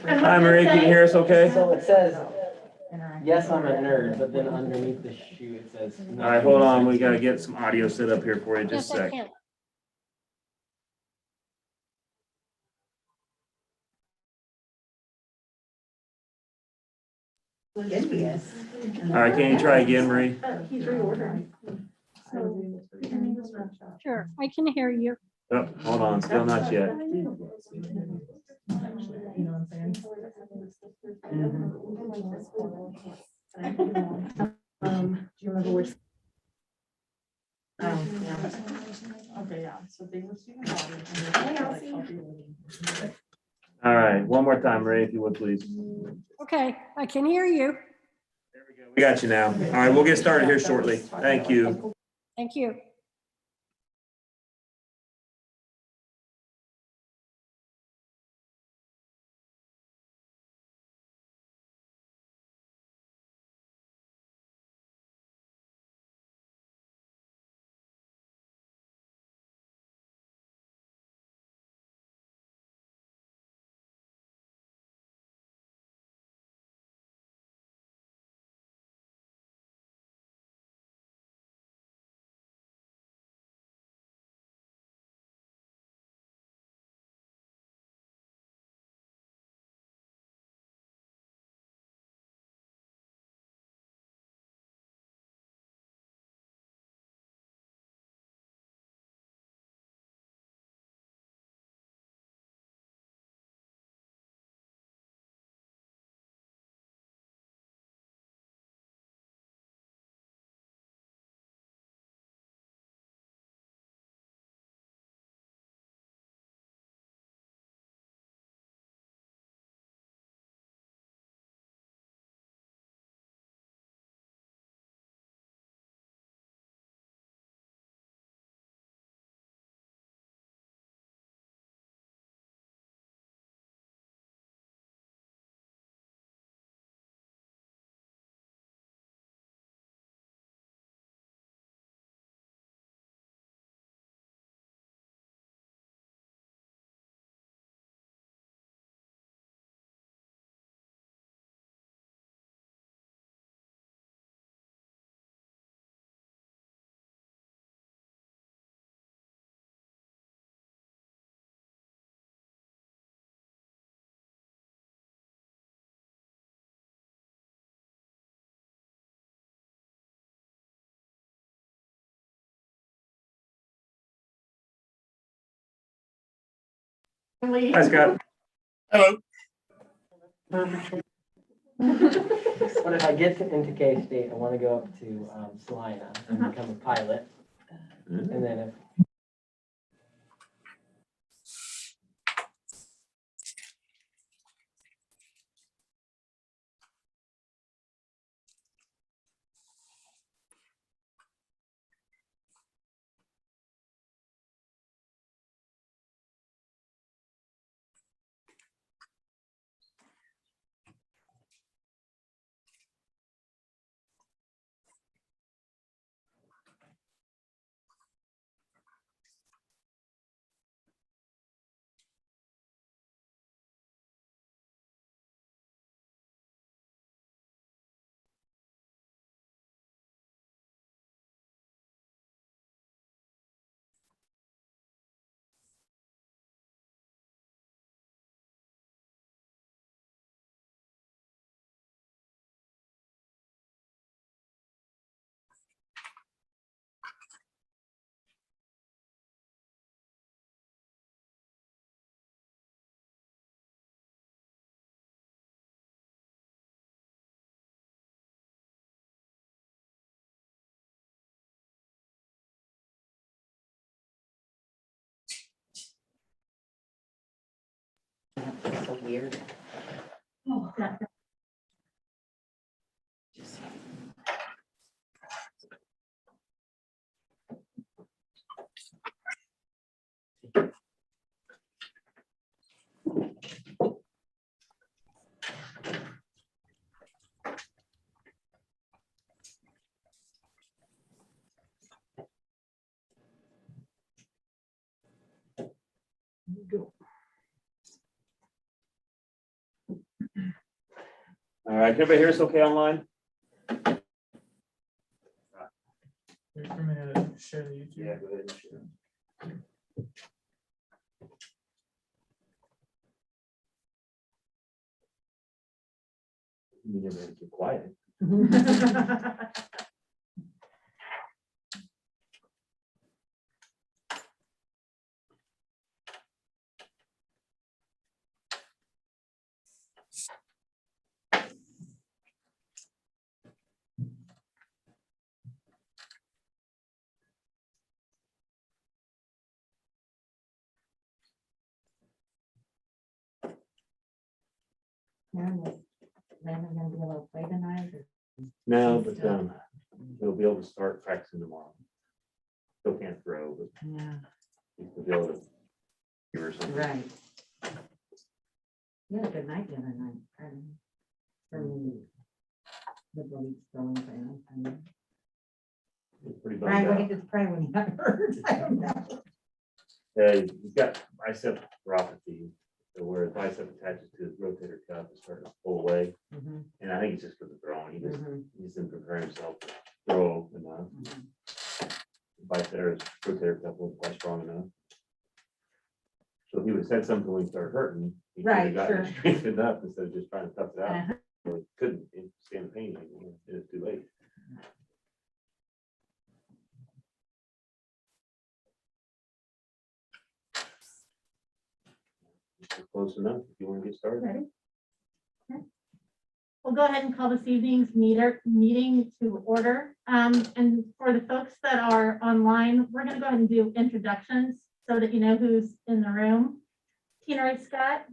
Hi, Marie, can you hear us okay? So it says, yes, I'm a nerd, but then underneath the shoe, it says. All right, hold on. We gotta get some audio set up here for you. Just a Yes, I sec. can. Envious. All right, can you try again, Marie? He's reordering. Sure, I can hear you. Oh, hold on, still not yet. You know what I'm saying? Do you remember which? Oh, yeah. Okay, yeah, so they were student body. All right, one more time, Marie, if you would, please. Okay, I can hear you. There we go. We got you now. All right, we'll get started here shortly. Thank you. Thank you. Hi, Scott. Hello. But if I get into K-State, I want to go up to Salina and become a pilot. And then if It's so weird. Oh, go. All right, can everybody hear us okay online? Wait for me to share the YouTube. Yeah, go ahead and share. You never had to get quiet. Landon gonna be able to play tonight? No, but he'll be able to start practicing tomorrow. Still can't throw, but Yeah, he'll be able to give her something. right. You had a good night the other night. For me, the body's throwing fans. He's pretty bummed Right, out. when it's probably when he got hurt. I don't know. He's got bicep neuropathy, so where his bicep attaches to his rotator cuff, it's starting to pull away. Mhm, And I think it's just for the throwing. mhm, He just didn't prepare himself to throw enough. mhm. Bicep, his rotator cuff wasn't quite strong enough. So if he would have said something when he started hurting, he could have Right, gotten it sure. strengthened up instead of just trying to tough it out. Uh-huh. Or he couldn't stand the pain anymore. It was too late. Close enough if you want to get started. Ready? Okay. We'll go ahead and call this evening's meeting to order. And for the folks that are online, we're going to go ahead and do introductions so that you know who's in the room. Tina Ray Scott,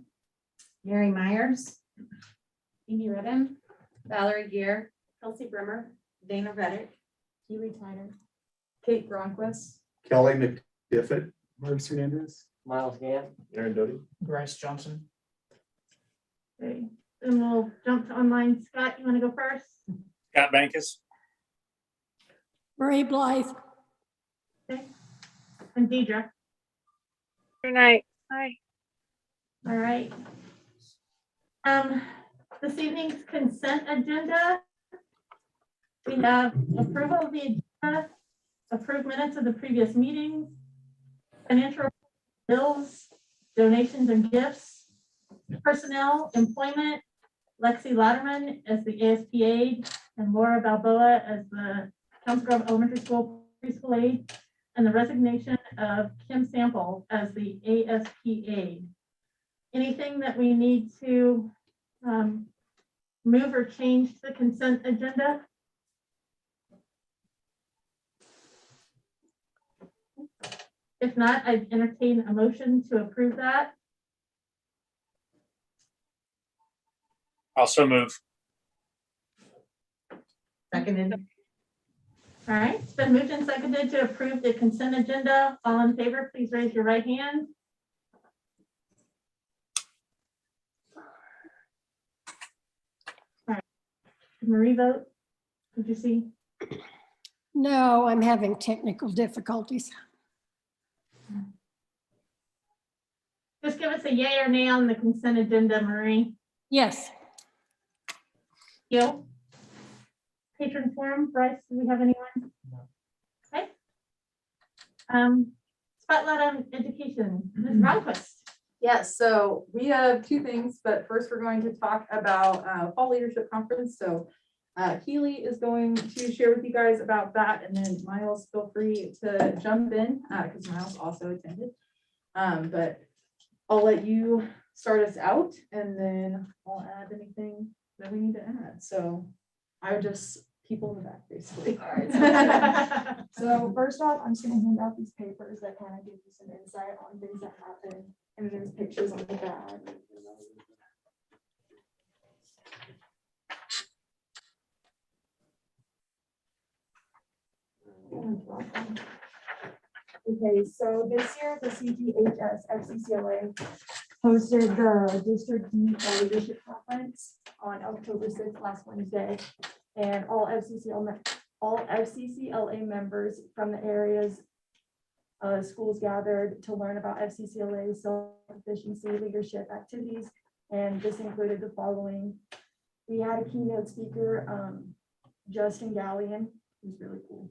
Mary Myers. Amy Redden, Valerie Gear, Kelsey Brimmer, Dana Reddick, Keely Tyner, Kate Gronquist, Kelly McDiffit. Marcus Hernandez. Miles Gant. Aaron Doty. Bryce Johnson. okay. And we'll jump to online. Scott, you want to go first? Scott Bankus. Marie Blythe. And Deidre. Good night. Hi. All right. This evening's consent agenda. We have approval of the agenda, approved minutes of the previous meetings, financial bills, donations and gifts, personnel, employment, Lexi Latterman as the ASP aide, and Laura Balboa as the Council Grove Elementary School preschool aide, and the resignation of Kim Sample as the ASP aide. Anything that we need to move or change to the consent agenda? If not, I'd entertain a motion to approve that. Also move. Seconded. All right, it's been moved and seconded to approve the consent agenda. All in favor, please raise your right hand. All right. Did Marie vote? Did you see? No, I'm having technical difficulties. Just give us a yay or nay on the consent agenda, Marie. Yes, You? Patron forum, Bryce, do we have anyone? No. Okay. Spotlight on education, Ms. Ronquist. Yes, so we have two things, but first we're going to talk about Fall Leadership Conference. So Keely is going to share with you guys about that, and then Miles, feel free to jump in because Miles also attended. But I'll let you start us out, and then I'll add anything that we need to add. So I would just people in the back, basically. All right. So first off, I'm just gonna hand out these papers that kind of give you some insight on things that happen, and there's pictures on the back. Okay, so this year, the CGHS FCCLA hosted the District D Leadership Conference on October 6th, last Wednesday. And all FCCLA members from the areas schools gathered to learn about FCCLA self-sufficiency leadership activities. And this included the following: We had a keynote speaker, Justin Gallion, who's really cool.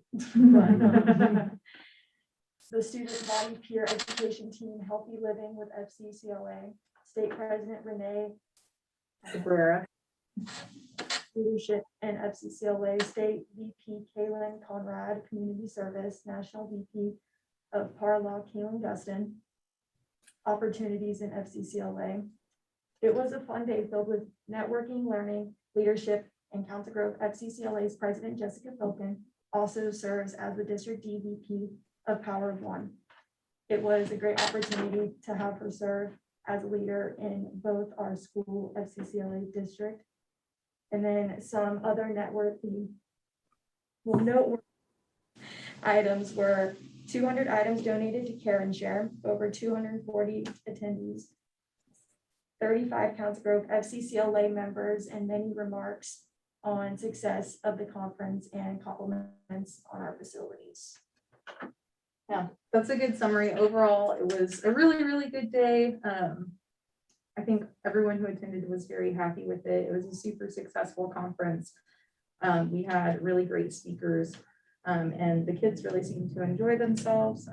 The student body peer education team, Healthy Living with FCCLA, State President Renee Cabrera. Leadership and FCCLA, State VP Kaylin Conrad, Community Service, National VP of Parlaw Kaylin Gustin, Opportunities in FCCLA. It was a fun day filled with networking, learning, leadership, and Council Grove FCCLA's President Jessica Filkin also serves as the District DVP of Power of One. It was a great opportunity to have her serve as a leader in both our school FCCLA district. And then some other noteworthy items were 200 items donated to Care and Share, over 240 attendees, 35 Council Grove FCCLA members, and many remarks on success of the conference and compliments on our facilities. Yeah, that's a good summary. Overall, it was a really, really good day. I think everyone who attended was very happy with it. It was a super successful conference. We had really great speakers, and the kids really seemed to enjoy themselves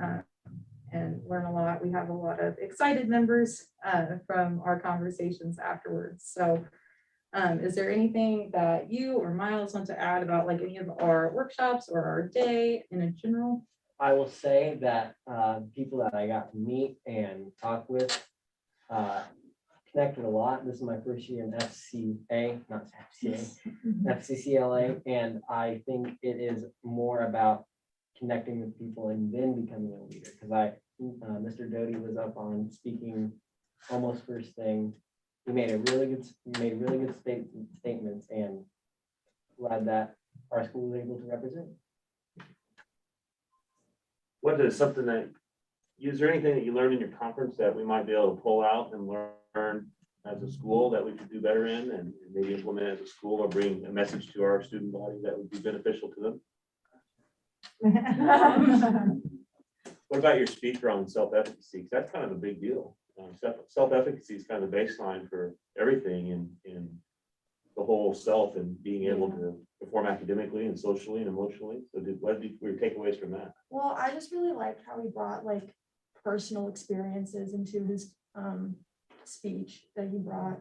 and learn a lot. We have a lot of excited members from our conversations afterwards. So is there anything that you or Miles want to add about like any of our workshops or our day in a general? I will say that people that I got to meet and talk with connected a lot. This is my first year in FCA, not FCA, FCCLA, and I think it is more about connecting with people and then becoming a leader. Because Mr. Doty was up on speaking almost first thing. He made really good statements, and glad that our school was able to represent. What is something that, is there anything that you learned in your conference that we might be able to pull out and learn as a school that we could do better in and maybe implement as a school or bring a message to our student body that would be beneficial to them? What about your speaker on self-efficacy? Because that's kind of a big deal. Self-efficacy is kind of the baseline for everything in the whole self and being able to perform academically and socially and emotionally. So what were your takeaways from that? Well, I just really liked how he brought like personal experiences into his speech that he brought.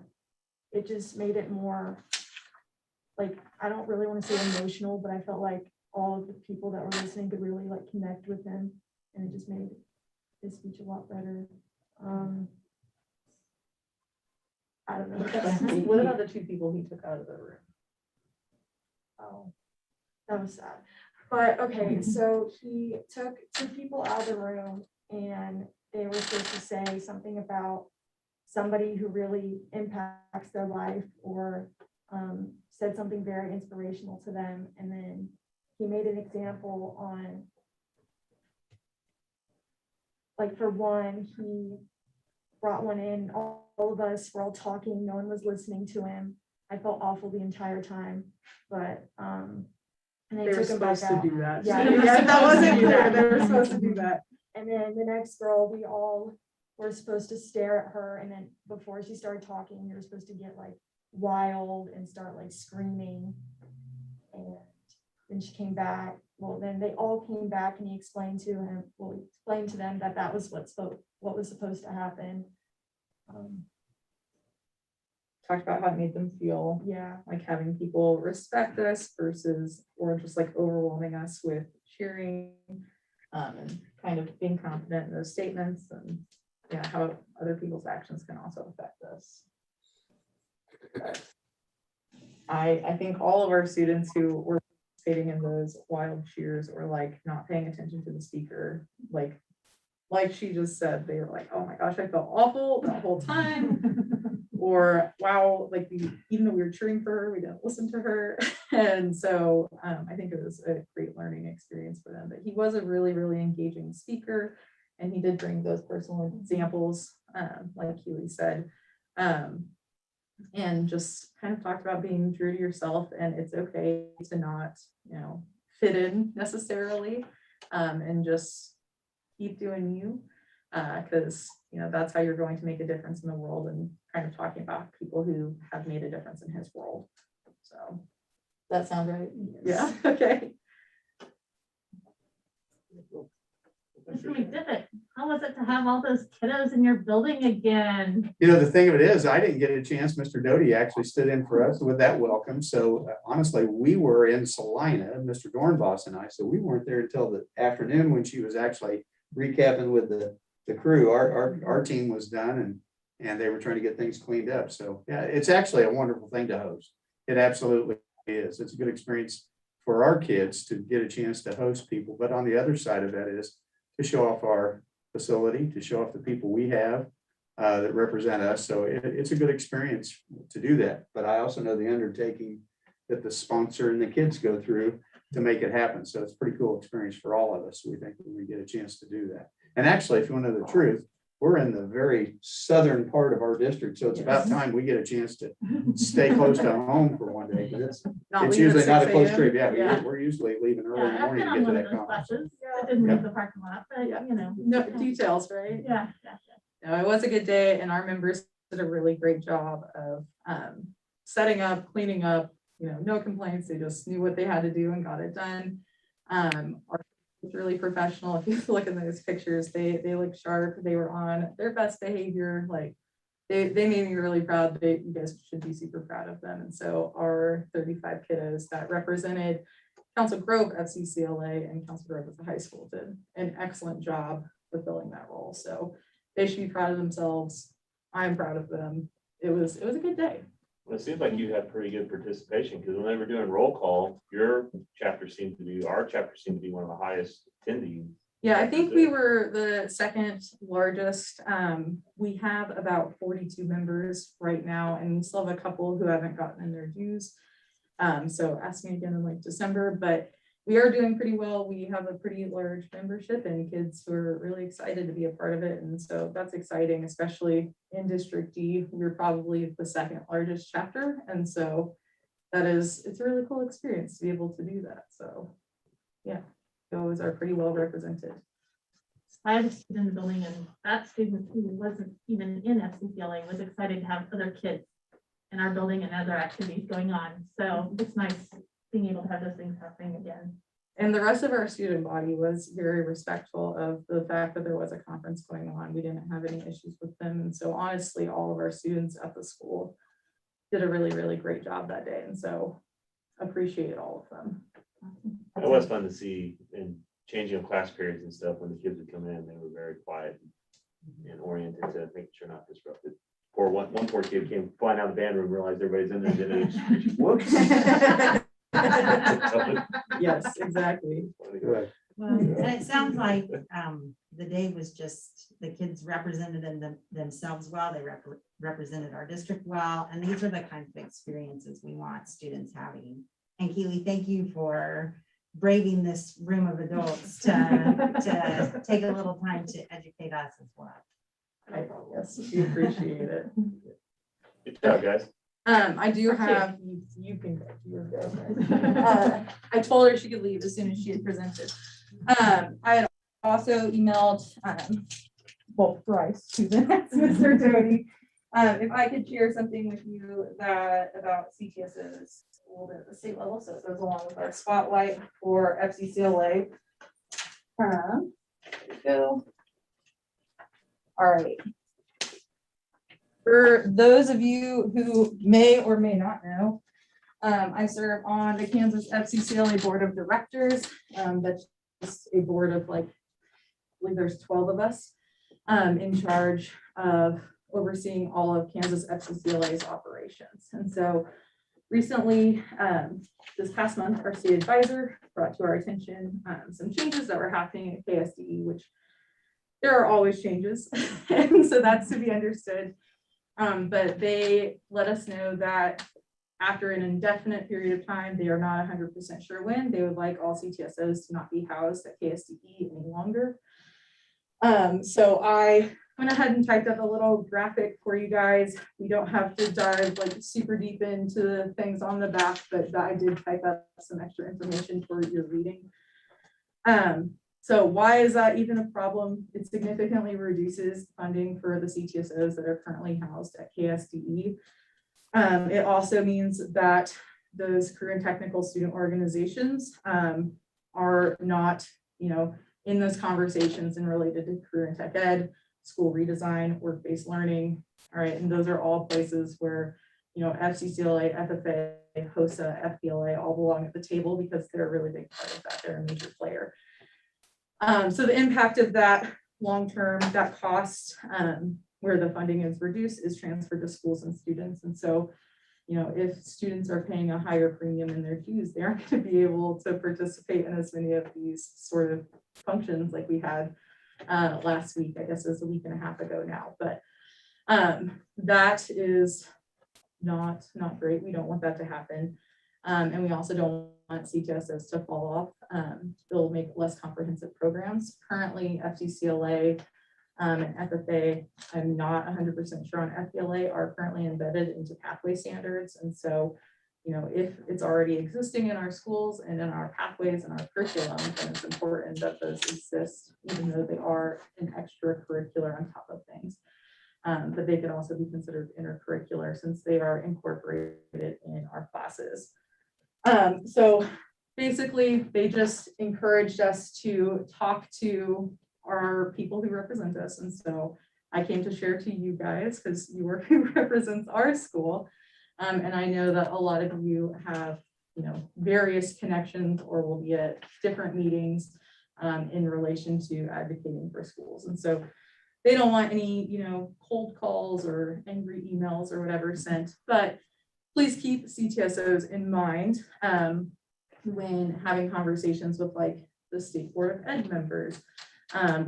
It just made it more like, I don't really want to say emotional, but I felt like all of the people that were listening could really like connect with him, and it just made his speech a lot better. I don't know. What about the two people he took out of the room? Oh, that was sad. But okay, so he took two people out of the room and they were supposed to say something about somebody who really impacts their life or said something very inspirational to them. And then he made an example on, like for one, he brought one in, all of us were all talking, no one was listening to him. I felt awful the entire time, but and they They were took him back supposed to out. do that. Yeah, Yeah, that wasn't do clear. that. They were supposed to do that. And then the next girl, we all were supposed to stare at her, and then before she started talking, you were supposed to get like wild and start like screaming. And then she came back. Well, then they all came back, and he explained to them that that was what was supposed to happen. Talked about how it made them feel Yeah. like having people respect us versus, or just like overwhelming us with cheering, and kind of being confident in those statements, and yeah, how other people's actions can also affect us. But I think all of our students who were participating in those wild cheers or like not paying attention to the speaker, like she just said, they were like, oh my gosh, I felt awful the whole time. Or wow, like even though we were cheering for her, we didn't listen to her. And so I think it was a great learning experience for them. But he was a really, really engaging speaker, and he did bring those personal examples, like Keely said, and just kind of talked about being true to yourself, and it's okay to not, fit in necessarily, and just keep doing you, because that's how you're going to make a difference in the world, and kind of talking about people who have made a difference in his world. So that sound right? Yeah, okay. Mr. McDivitt, how was it to have all those kiddos in your building again? You know, the thing of it is, I didn't get a chance. Mr. Doty actually stood in for us with that welcome. So honestly, we were in Salina, Mr. Dornbos and I, so we weren't there until the afternoon when she was actually recapping with the crew. Our team was done and they were trying to get things cleaned up. So yeah, it's actually a wonderful thing to host. It absolutely is. It's a good experience for our kids to get a chance to host people. But on the other side of that is to show off our facility, to show off the people we have that represent us. So it's a good experience to do that. But I also know the undertaking that the sponsor and the kids go through to make it happen. So it's a pretty cool experience for all of us. We think when we get a chance to do that. And actually, if you want to know the truth, we're in the very southern part of our district. So it's about time we get a chance to stay close to home for one day. Because it's usually not a close trip. Yeah, we're usually leaving early in the Yeah, I've morning been to on get to one of that those conference. buses. It didn't leave the parking lot, but Yeah. you know. No details, right? Yeah. No, it was a good day and our members did a really great job of setting up, cleaning up, no complaints. They just knew what they had to do and got it done. It's really professional. If you look at those pictures, they look sharp. They were on their best behavior. Like they made me really proud. You guys should be super proud of them. And so our 35 kiddos that represented Council Grove FCCLA and Council Grove as a high school did an excellent job fulfilling that role. So they should be proud of themselves. I'm proud of them. It was a good day. Well, it seems like you had pretty good participation because when they were doing roll call, our chapter seemed to be one of the highest attending. Yeah, I think we were the second largest. We have about 42 members right now, and we still have a couple who haven't gotten in their dues. So ask me again in like December, but we are doing pretty well. We have a pretty large membership and kids who are really excited to be a part of it. And so that's exciting, especially in District D. We're probably the second largest chapter. And so it's a really cool experience to be able to do that. So yeah, those are pretty well represented. I had a student in the building and that student who wasn't even in FCCLA was excited to have other kids in our building and other activities going on. So it's nice being able to have those things happening again. And the rest of our student body was very respectful of the fact that there was a conference going on. We didn't have any issues with them. And so honestly, all of our students at the school did a really, really great job that day. And so appreciate all of them. It was fun to see in changing of class periods and stuff when the kids would come in, they were very quiet and oriented to making sure not disrupted. One poor kid came flying out of the band room, realized everybody's in there, did it. Whoops. Yes, exactly. Well, and it sounds like the day was just, the kids represented themselves well, they represented our district well, and these are the kinds of experiences we want students having. And Keely, thank you for braving this room of adults to take a little time to educate us as well. Yes, we appreciate it. Good job, guys. I do have, you can go. You go. I told her she could leave as soon as she had presented. I had also emailed, well, thrice to Mr. Doty, if I could share something with you about CTSs a little bit at the state level, so it goes along with our spotlight for FCCLA. There we go. All right. For those of you who may or may not know, I serve on the Kansas FCCLA Board of Directors. That's just a board of I believe there's 12 of us in charge of overseeing all of Kansas FCCLA's operations. And so recently, this past month, our state advisor brought to our attention some changes that were happening at KSDE, which there are always changes. And so that's to be understood. But they let us know that after an indefinite period of time, they are not 100% sure when, they would like all CTSOs to not be housed at KSDE any longer. So I went ahead and typed up a little graphic for you guys. We don't have to dive super deep into the things on the back, but I did type up some extra information for your reading. So why is that even a problem? It significantly reduces funding for the CTSOs that are currently housed at KSDE. It also means that those career and technical student organizations are not, in those conversations and related to career and tech ed, school redesign, work-based learning. All right, and those are all places where, FCCLA, FFA, HOSA, FBLA all belong at the table because they're a really big part of that. They're a major player. So the impact of that long-term, that cost, where the funding is reduced, is transferred to schools and students. And so, if students are paying a higher premium in their dues, they aren't going to be able to participate in as many of these sort of functions like we had last week. I guess it was a week and a half ago now, but that is not great. We don't want that to happen. And we also don't want CTSs to fall off. They'll make less comprehensive programs. Currently, FCCLA and FFA, I'm not 100% sure on FBLA, are currently embedded into pathway standards. And so, if it's already existing in our schools and in our pathways and our curriculum, then it's important that those exist, even though they are an extracurricular on top of things. But they could also be considered intercurricular since they are incorporated in our classes. So basically, they just encouraged us to talk to our people who represent us. And so I came to share to you guys because you are who represents our school. And I know that a lot of you have, various connections or will be at different meetings in relation to advocating for schools. And so they don't want any, cold calls or angry emails or whatever sent, but please keep CTSOs in mind when having conversations with like the State Board of Ed members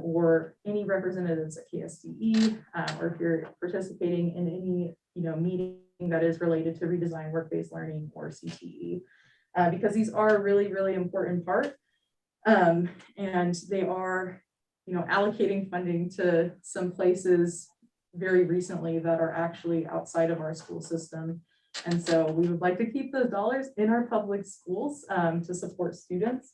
or any representatives at KSDE, or if you're participating in any, meeting that is related to redesign work-based learning or CTE, because these are a really, really important part. And they are, allocating funding to some places very recently that are actually outside of our school system. And so we would like to keep those dollars in our public schools to support students.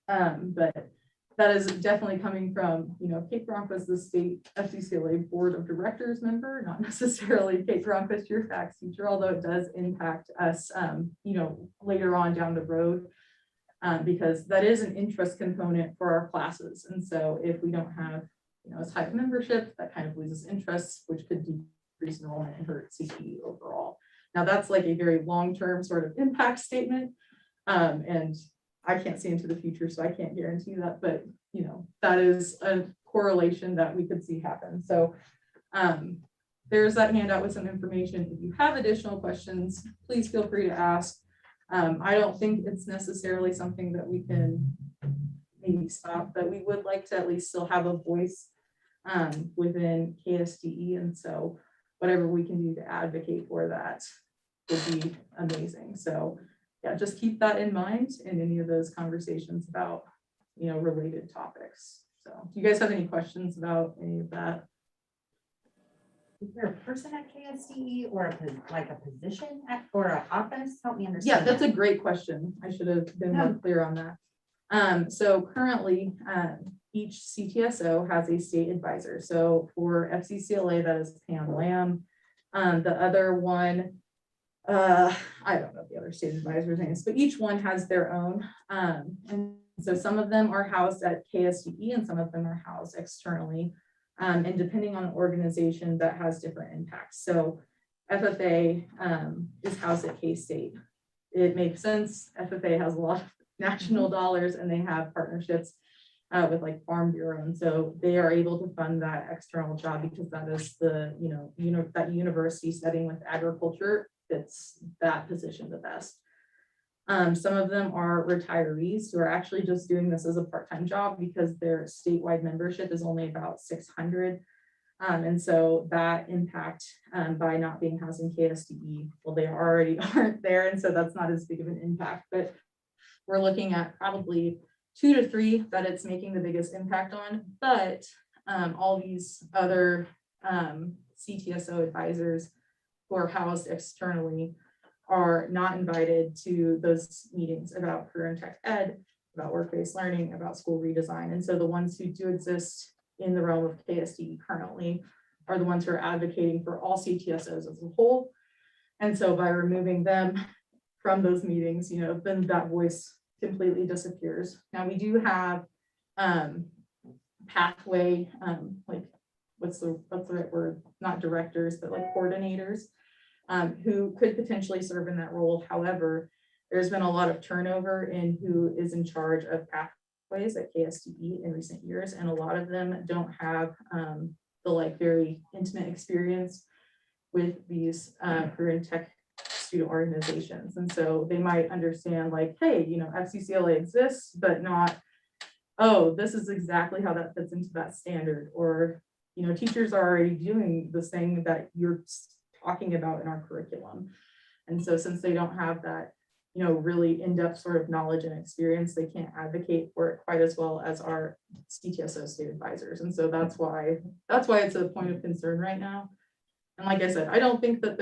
But that is definitely coming from, Kate Gronquist, the state FCCLA Board of Directors member, not necessarily Kate Gronquist, your FACS teacher, although it does impact us, later on down the road. Because that is an interest component for our classes. And so if we don't have, as high membership, that kind of loses interest, which could decrease enrollment and hurt CTE overall. Now that's like a very long-term sort of impact statement. And I can't see into the future, so I can't guarantee that, but that is a correlation that we could see happen. So there's that handout with some information. If you have additional questions, please feel free to ask. I don't think it's necessarily something that we can maybe stop, but we would like to at least still have a voice within KSDE. And so whatever we can do to advocate for that would be amazing. So yeah, just keep that in mind in any of those conversations about, related topics. So do you guys have any questions about any of that? Is there a person at KSDE or a position or an office? Help me understand. Yeah, that's a great question. I should have been more clear on that. So currently, each CTSO has a state advisor. So for FCCLA, that is Pam Lamb. The other one, I don't know the other state advisors' names, but each one has their own. And so some of them are housed at KSDE and some of them are housed externally. And depending on the organization, that has different impacts. So FFA is housed at K-State. It makes sense. FFA has a lot of national dollars and they have partnerships with like Farm Bureau. And so they are able to fund that external job because that is the, that university setting with agriculture fits that position the best. Some of them are retirees who are actually just doing this as a part-time job because their statewide membership is only about 600. And so that impact by not being housed in KSDE, well, they already aren't there. And so that's not as big of an impact, but we're looking at probably 2 to 3 that it's making the biggest impact on. But all these other CTSO advisors who are housed externally are not invited to those meetings about career and tech ed, about work-based learning, about school redesign. And so the ones who do exist in the realm of KSDE currently are the ones who are advocating for all CTSOs as a whole. And so by removing them, from those meetings, you know, then that voice completely disappears. Now, we do have pathway, like, what's the right word? Not directors, but like coordinators, who could potentially serve in that role. However, there's been a lot of turnover in who is in charge of pathways at KSDE in recent years, and a lot of them don't have the like very intimate experience with these career and tech student organizations. And so they might understand like, hey, you know, FCCLA exists, but not, oh, this is exactly how that fits into that standard. Or, you know, teachers are already doing this thing that you're talking about in our curriculum. And so since they don't have that, you know, really in-depth sort of knowledge and experience, they can't advocate for it quite as well as our CTSO state advisors. And so that's why it's a point of concern right now. And like I said, I don't think that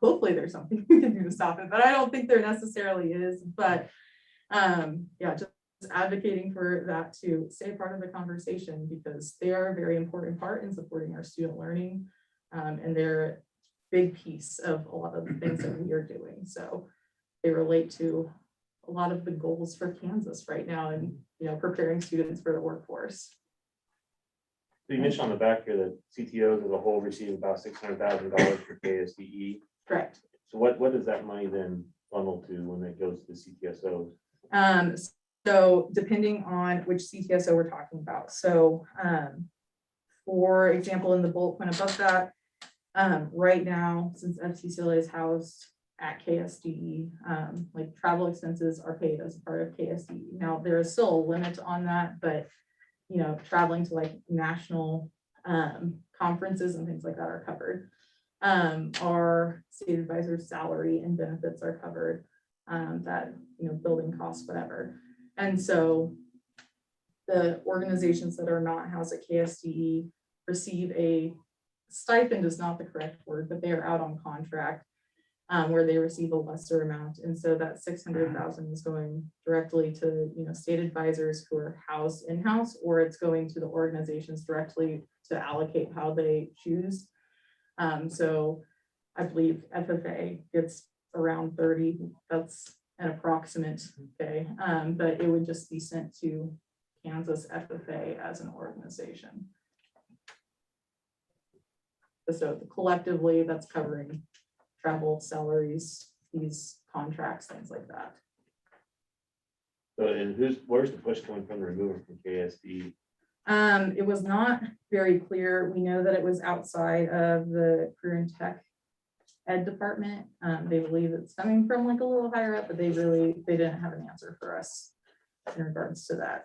hopefully there's something we can do to stop it, but I don't think there necessarily is. But yeah, just advocating for that to stay part of the conversation, because they are a very important part in supporting our student learning. And they're a big piece of a lot of the things that we are doing. So they relate to a lot of the goals for Kansas right now, and, you know, preparing students for the workforce. So you mentioned on the back here that CTOs as a whole receive about $600,000 for KSDE. Correct. So what does that money then funnel to when it goes to CTSOs? So depending on which CTSO we're talking about. So for example, in the bullet point above that, right now, since FCCLA is housed at KSDE, like travel expenses are paid as a part of KSDE. Now, there is still a limit on that, but you know, traveling to like national conferences and things like that are covered. Our state advisor's salary and benefits are covered, that, you know, building costs, whatever. And so the organizations that are not housed at KSDE receive a stipend, is not the correct word, but they are out on contract, where they receive a lesser amount. And so that 600,000 is going directly to, you know, state advisors who are housed in-house, or it's going to the organizations directly to allocate how they choose. So I believe FFA gets around 30. That's an approximate, okay, but it would just be sent to Kansas FFA as an organization. So collectively, that's covering travel, salaries, fees, contracts, things like that. So, and where's the push coming from to remove it from KSD? It was not very clear. We know that it was outside of the career and tech ed department. They believe it's coming from like a little higher up, but they didn't have an answer for us in regards to that.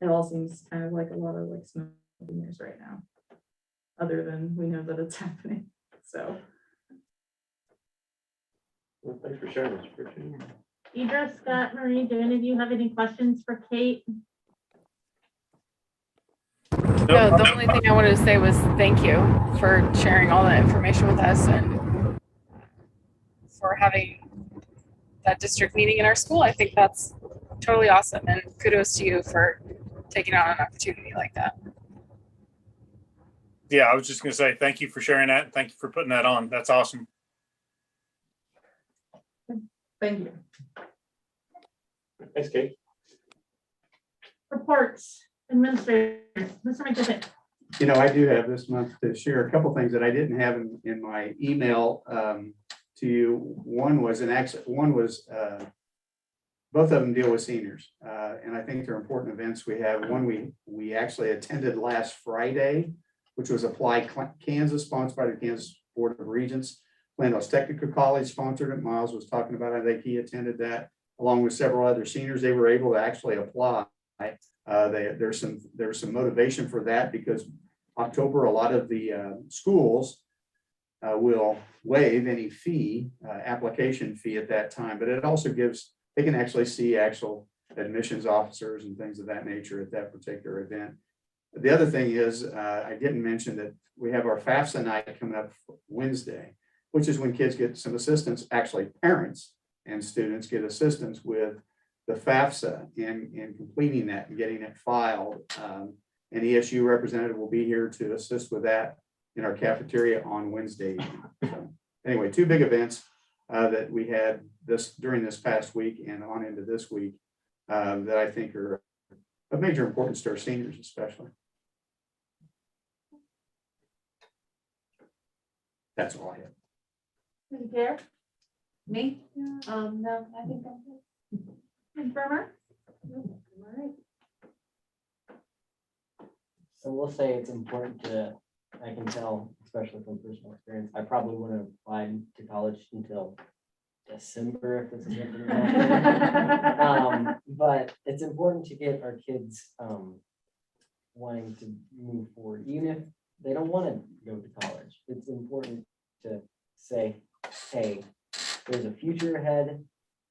It all seems kind of like a lot of like smoke and mirrors right now, other than we know that it's happening. So. Well, thanks for sharing this. Idris, Scott, Marie, do any of you have any questions for Kate? No, the only thing I wanted to say was thank you for sharing all that information with us and for having that district meeting in our school. I think that's totally awesome, and kudos to you for taking on an opportunity like that. Yeah, I was just going to say thank you for sharing that. Thank you for putting that on. That's awesome. Thank you. Thanks, Kate. Reports, administrators, Mr. McDivitt. You know, I do have this month to share a couple things that I didn't have in my email to you. One was both of them deal with seniors, and I think they're important events we have. One we actually attended last Friday, which was Apply Kansas, sponsored by the Kansas Board of Regents. Plano's Technical College sponsored it. Miles was talking about it. I think he attended that along with several other seniors. They were able to actually apply. There's some motivation for that because October, a lot of the schools will waive any fee, application fee at that time, but it also gives, they can actually see actual admissions officers and things of that nature at that particular event. The other thing is, I didn't mention that we have our FAFSA night coming up Wednesday, which is when kids get some assistance, actually parents and students get assistance with the FAFSA in completing that and getting it filed. an ESU representative will be here to assist with that in our cafeteria on Wednesday. So, anyway, two big events that we had during this past week and on into this week that I think are of major importance to our seniors especially. That's all I have. Ms. Gare, Me? No, I think that's it. Ms. Brummer, So we'll say it's important to, I can tell, especially from personal experience, I probably wouldn't have applied to college until December if it's a different. But it's important to get our kids wanting to move forward, even if they don't want to go to college. It's important to say, hey, there's a future ahead.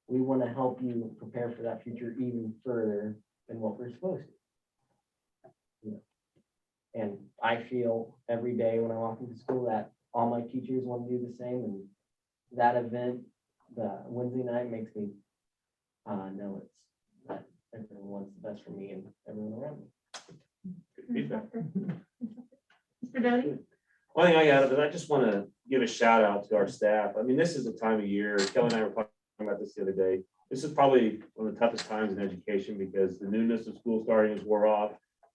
We want to help you prepare for that future even further than what we're supposed to. And I feel every day when I walk into school that all my teachers want to do the same. And that event, the Wednesday night, makes me know it's that everyone wants the best for me and everyone around me. Good feedback. Mr. Doty, One thing I got is I just want to give a shout out to our staff. I mean, this is the time of year, Kelly and I were talking about this the other day. This is probably one of the toughest times in education because the newness of school starting is wore off.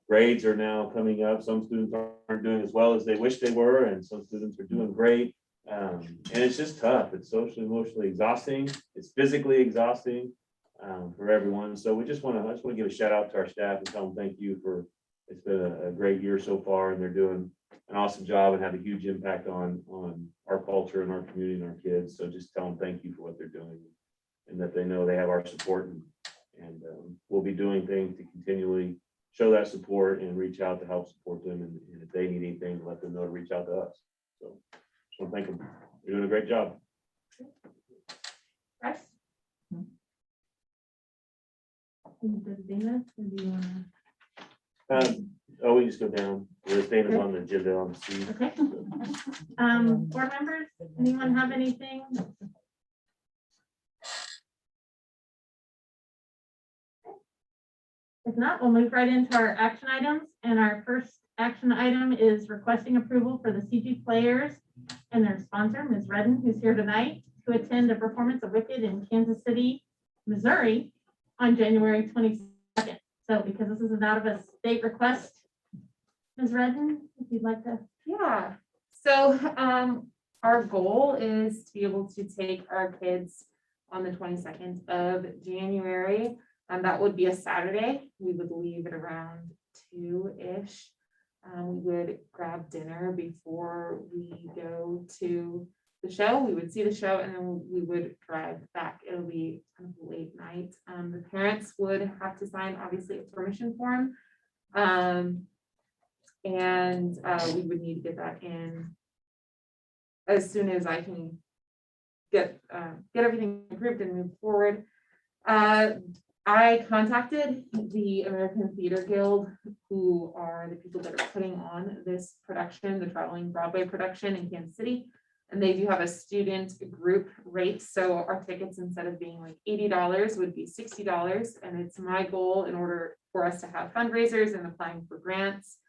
Grades are now coming up. Some students aren't doing as well as they wish they were, and some students are doing great. And it's just tough. It's socially, emotionally exhausting. It's physically exhausting for everyone. So I just want to give a shout out to our staff and tell them thank you for, it's been a great year so far, and they're doing an awesome job and have a huge impact on our culture and our community and our kids. So just tell them thank you for what they're doing and that they know they have our support, and we'll be doing things to continually show that support and reach out to help support them. And if they need anything, let them know to reach out to us. So just want to thank them. You're doing a great job. Bryce? Dana, or do you wanna? Oh, we just go down. The thing is on the agenda on the C. Okay. Board members, anyone have anything? If not, we'll move right into our action items. And our first action item is requesting approval for the CG players and their sponsor, Ms. Redden, who's here tonight, to attend a performance of Wicked in Kansas City, Missouri on January 22nd. So because this is an out of a state request, Ms. Redden, if you'd like to. Yeah, so our goal is to be able to take our kids on the 22nd of January. And that would be a Saturday. We would leave at around 2-ish. We would grab dinner before we go to the show. We would see the show and then we would drive back. It'll be kind of a late night. The parents would have to sign, obviously, a permission form. And we would need to get that in as soon as I can get everything approved and move forward. I contacted the American Theater Guild, who are the people that are putting on this production, the traveling Broadway production in Kansas City. And they do have a student group rate. So our tickets, instead of being like $80, would be $60. And it's my goal, in order for us to have fundraisers and applying for grants,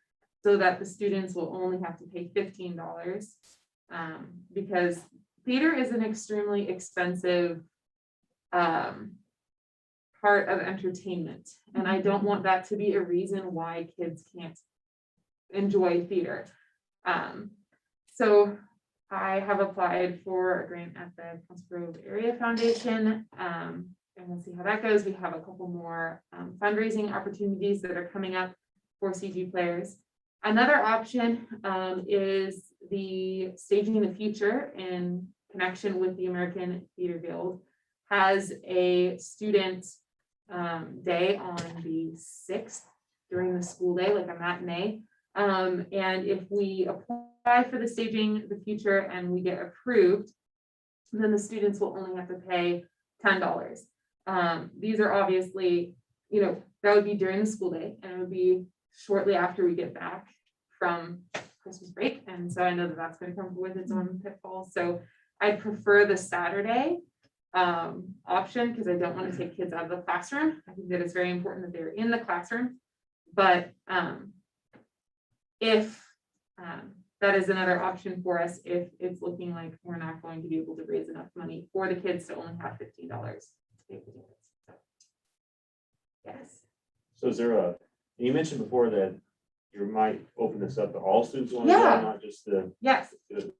so that the students will only have to pay $15. Because theater is an extremely expensive part of entertainment. And I don't want that to be a reason why kids can't enjoy theater. So I have applied for a grant at the Council Grove Area Foundation, and we'll see how that goes. We have a couple more fundraising opportunities that are coming up for CG players. Another option is the Staging the Future, in connection with the American Theater Guild, has a student day on the 6th during the school day, like a matinee. And if we apply for the Staging the Future and we get approved, then the students will only have to pay $10. These are obviously, that would be during the school day, and it would be shortly after we get back from Christmas break. And so I know that that's going to come with its own pitfalls. So I prefer the Saturday option, because I don't want to take kids out of the classroom. I think that it's very important that they're in the classroom, but if that is another option for us, if it's looking like we're not going to be able to raise enough money for the kids to only have $15 to pay for tickets. So, yes. So is there you mentioned before that you might open this up to all students, who wanna go, Yeah. not just the. Yes. the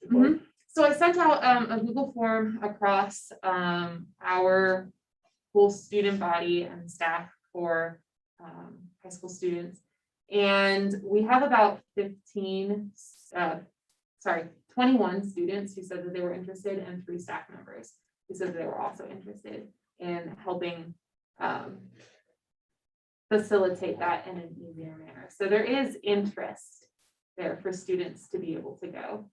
Mhm. So I sent out a Google form across our whole student body and staff for high school students. And we have about 21 students who said that they were interested, and 3 staff members who said that they were also interested in helping facilitate that in an easier manner. So there is interest there for students to be able to go.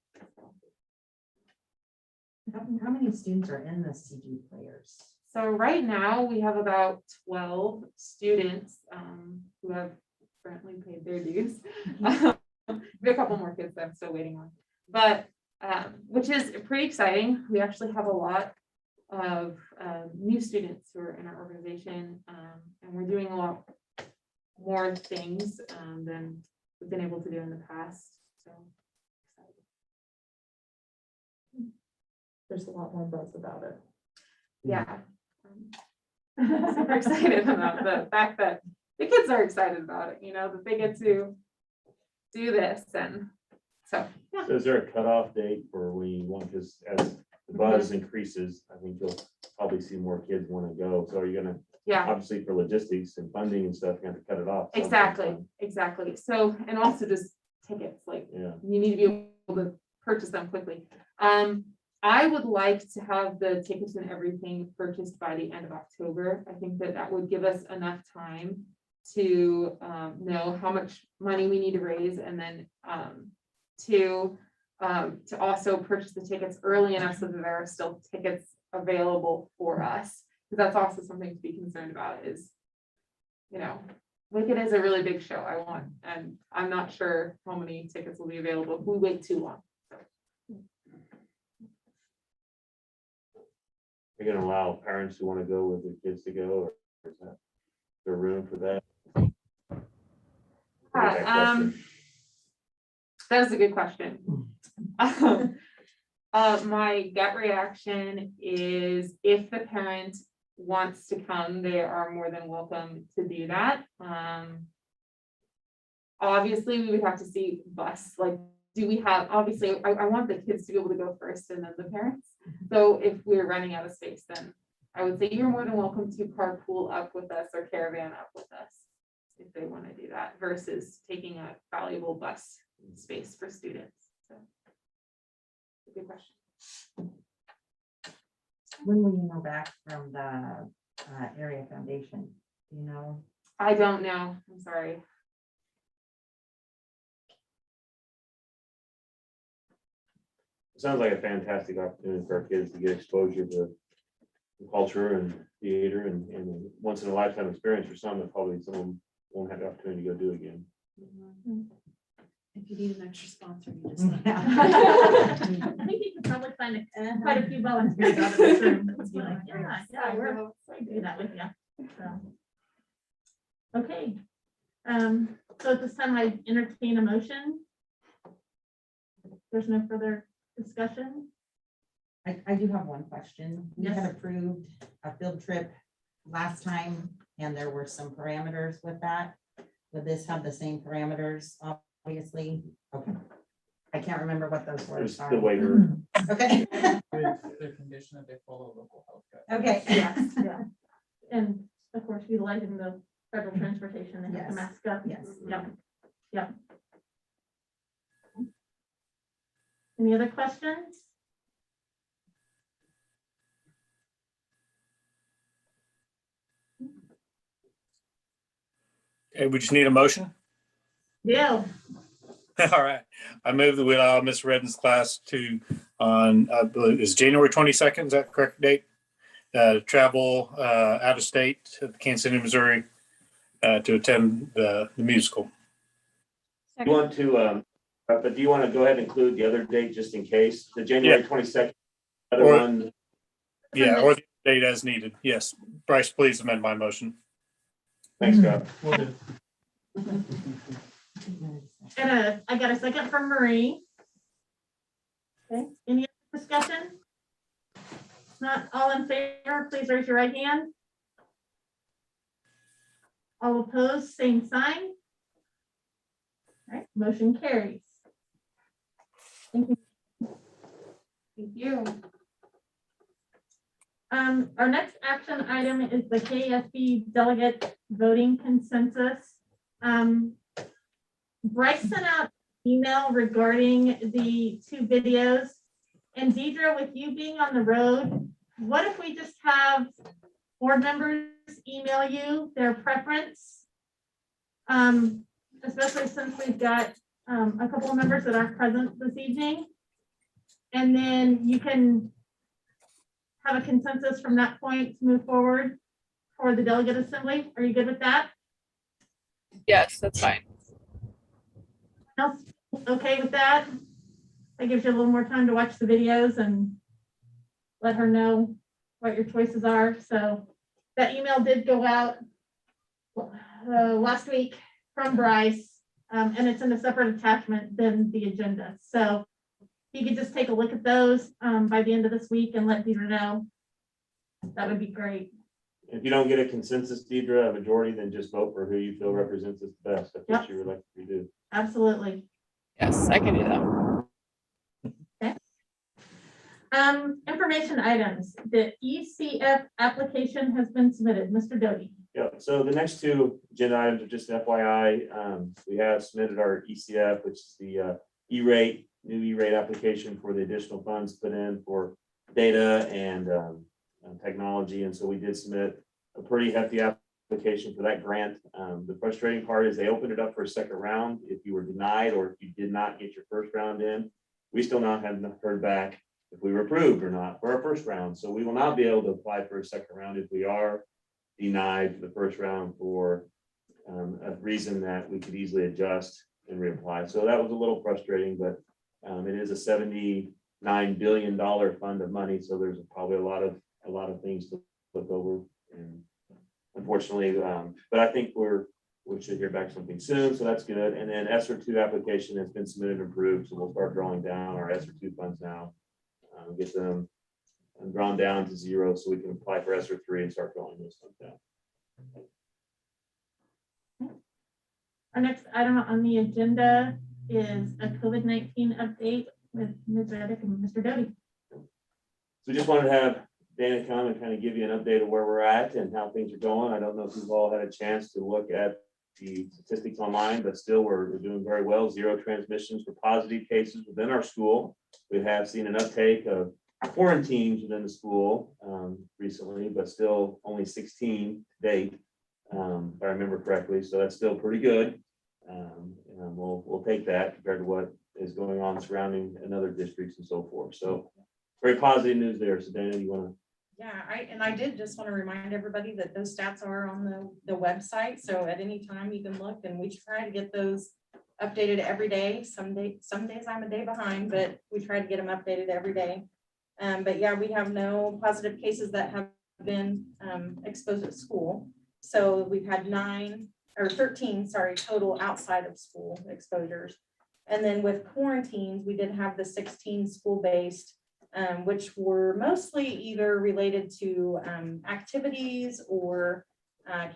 How many students are in the CG players? So right now, we have about 12 students who have currently paid their dues. We have a couple more kids that I'm still waiting on, but which is pretty exciting. We actually have a lot of new students who are in our organization, and we're doing a lot more things than we've been able to do in the past. So There's a lot more buzz about it. yeah. Super excited about the fact that the kids are excited about it, that they get to do this. And so, yeah. So is there a cutoff date for when you want, because as the buzz increases, I think you'll probably see more kids want to go. So are you gonna, Yeah, obviously for logistics and funding and stuff, you have to cut it off. sometime. exactly. So, and also just tickets, like Yeah, you need to be able to purchase them quickly. I would like to have the tickets and everything purchased by the end of October. I think that would give us enough time to know how much money we need to raise, and then to also purchase the tickets early enough so that there are still tickets available for us. Because that's also something to be concerned about is, Wicked is a really big show. And I'm not sure how many tickets will be available if we wait too long. you're gonna allow parents who want to go with their kids to go, or is that there room for that? That question. That is a good question. My gut reaction is if the parent wants to come, they are more than welcome to do that. Obviously, we would have to see bus, like, do we have, obviously, I want the kids to be able to go first and then the parents. So if we're running out of space, then I would say you're more than welcome to carpool up with us or caravan up with us if they want to do that versus taking a valuable bus space for students. So, good question. When will you know back from the area foundation? Do you know? I don't know. I'm sorry. It sounds like a fantastic opportunity for our kids to get exposure to culture and theater and once in a lifetime experience for some that probably someone won't have the opportunity to go do again. If you need an extra sponsor, you just. I think you could probably find quite a few volunteers out of this room that would be like, yeah, we're going to do that with you. So. Okay. So at this time, I entertain a motion. There's no further discussion. I do have one question. We Yes. had approved a field trip last time, and there were some parameters with that. Would this have the same parameters, obviously? Okay. I can't remember what those There's words the are. waiver. Okay. With the condition that they follow local health guidelines. Okay. Yes, yeah. And of course, utilizing the federal transportation, they have to Yes. mask up. Yes. Yep, yep. Any other questions? Okay, we just need a motion. Yeah. All right. I move that we allow Miss Redden's class to on, I believe is January 22nd, is that the correct date? Travel out of state to Kansas City, Missouri to attend the musical. You want to, but do you want to go ahead and include the other date just in case, the January 22nd? Other Or- one, Yeah, or the date as needed. Yes. Bryce, please amend my motion. thanks, Scott. Will do. I got a second from Marie. Okay, any other discussion? Not all in favor, please raise your right hand. All opposed, same sign. All right, motion carries. Thank you. Thank you. Our next action item is the KSB delegate voting consensus. Bryce sent out email regarding the 2 videos. And Deidre, with you being on the road, what if we just have board members email you their preference? Especially since we've got a couple of members that aren't present this evening. And then you can have a consensus from that point to move forward for the delegate assembly. Are you good with that? Yes, that's fine. Else okay with that? That gives you a little more time to watch the videos and let her know what your choices are. So that email did go out last week from Bryce, and it's in a separate attachment than the agenda. So you could just take a look at those by the end of this week and let Deidre know. That would be great. If you don't get a consensus, Deidre, a majority, then just vote for who you feel represents us the best. That's what you would like to do. Absolutely. Yes, I can do that. Information items. The ECF application has been submitted. Mr. Doty. Yeah, so the next 2 agenda items are just FYI. We have submitted our ECF, which is the E-rate, new E-rate application for the additional funds put in for data and technology. And so we did submit a pretty hefty application for that grant. The frustrating part is they opened it up for a second round. If you were denied or if you did not get your first round in, we still not have heard back if we were approved or not for our first round. So we will not be able to apply for a second round if we are denied for the first round for a reason that we could easily adjust and reapply. So that was a little frustrating, but it is a $79 billion fund of money. So there's probably a lot of things to look over. And unfortunately, but I think we should hear back something soon. So that's good. And then ESSER 2 application has been submitted and approved. So we'll start drawing down our ESSER 2 funds now. Get them drawn down to 0 so we can apply for ESSER 3 and start drawing those funds down. Our next item on the agenda is a COVID-19 update with Ms. Reddick and Mr. Doty. So just wanted to have Dana come and kind of give you an update of where we're at and how things are going. I don't know if you've all had a chance to look at the statistics online, but still we're doing very well. 0 transmissions for positive cases within our school. We have seen an uptake of quarantines within the school recently, but still only 16 to date, if I remember correctly. So that's still pretty good. And we'll take that compared to what is going on surrounding in other districts and so forth. So very positive news there. So Dana, you want to? Yeah, I did just want to remind everybody that those stats are on the website. So at any time you can look, and we try to get those updated every day. Some days I'm a day behind, but we try to get them updated every day. But yeah, we have no positive cases that have been exposed at school. So we've had 13 total outside of school exposures. And then with quarantines, we did have the 16 school-based, which were mostly either related to activities or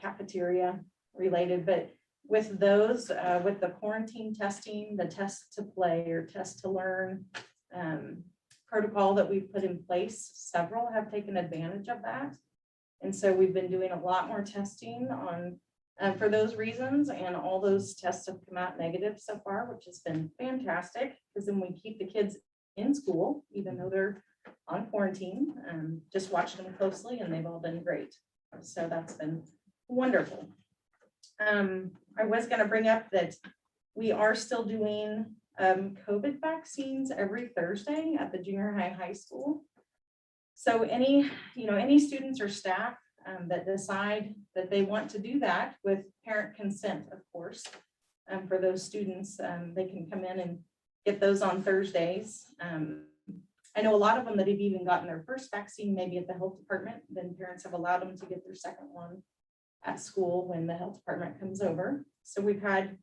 cafeteria related. But with those, with the quarantine testing, the test to play or test to learn protocol that we've put in place, several have taken advantage of that. And so we've been doing a lot more testing on for those reasons, and all those tests have come out negative so far, which has been fantastic, because then we keep the kids in school, even though they're on quarantine, just watching them closely, and they've all been great. So that's been wonderful. I was going to bring up that we are still doing COVID vaccines every Thursday at the junior high school. So any students or staff that decide that they want to do that with parent consent, of course, for those students, they can come in and get those on Thursdays. I know a lot of them that have even gotten their first vaccine, maybe at the health department, then parents have allowed them to get their second one at school when the health department comes over. So we've had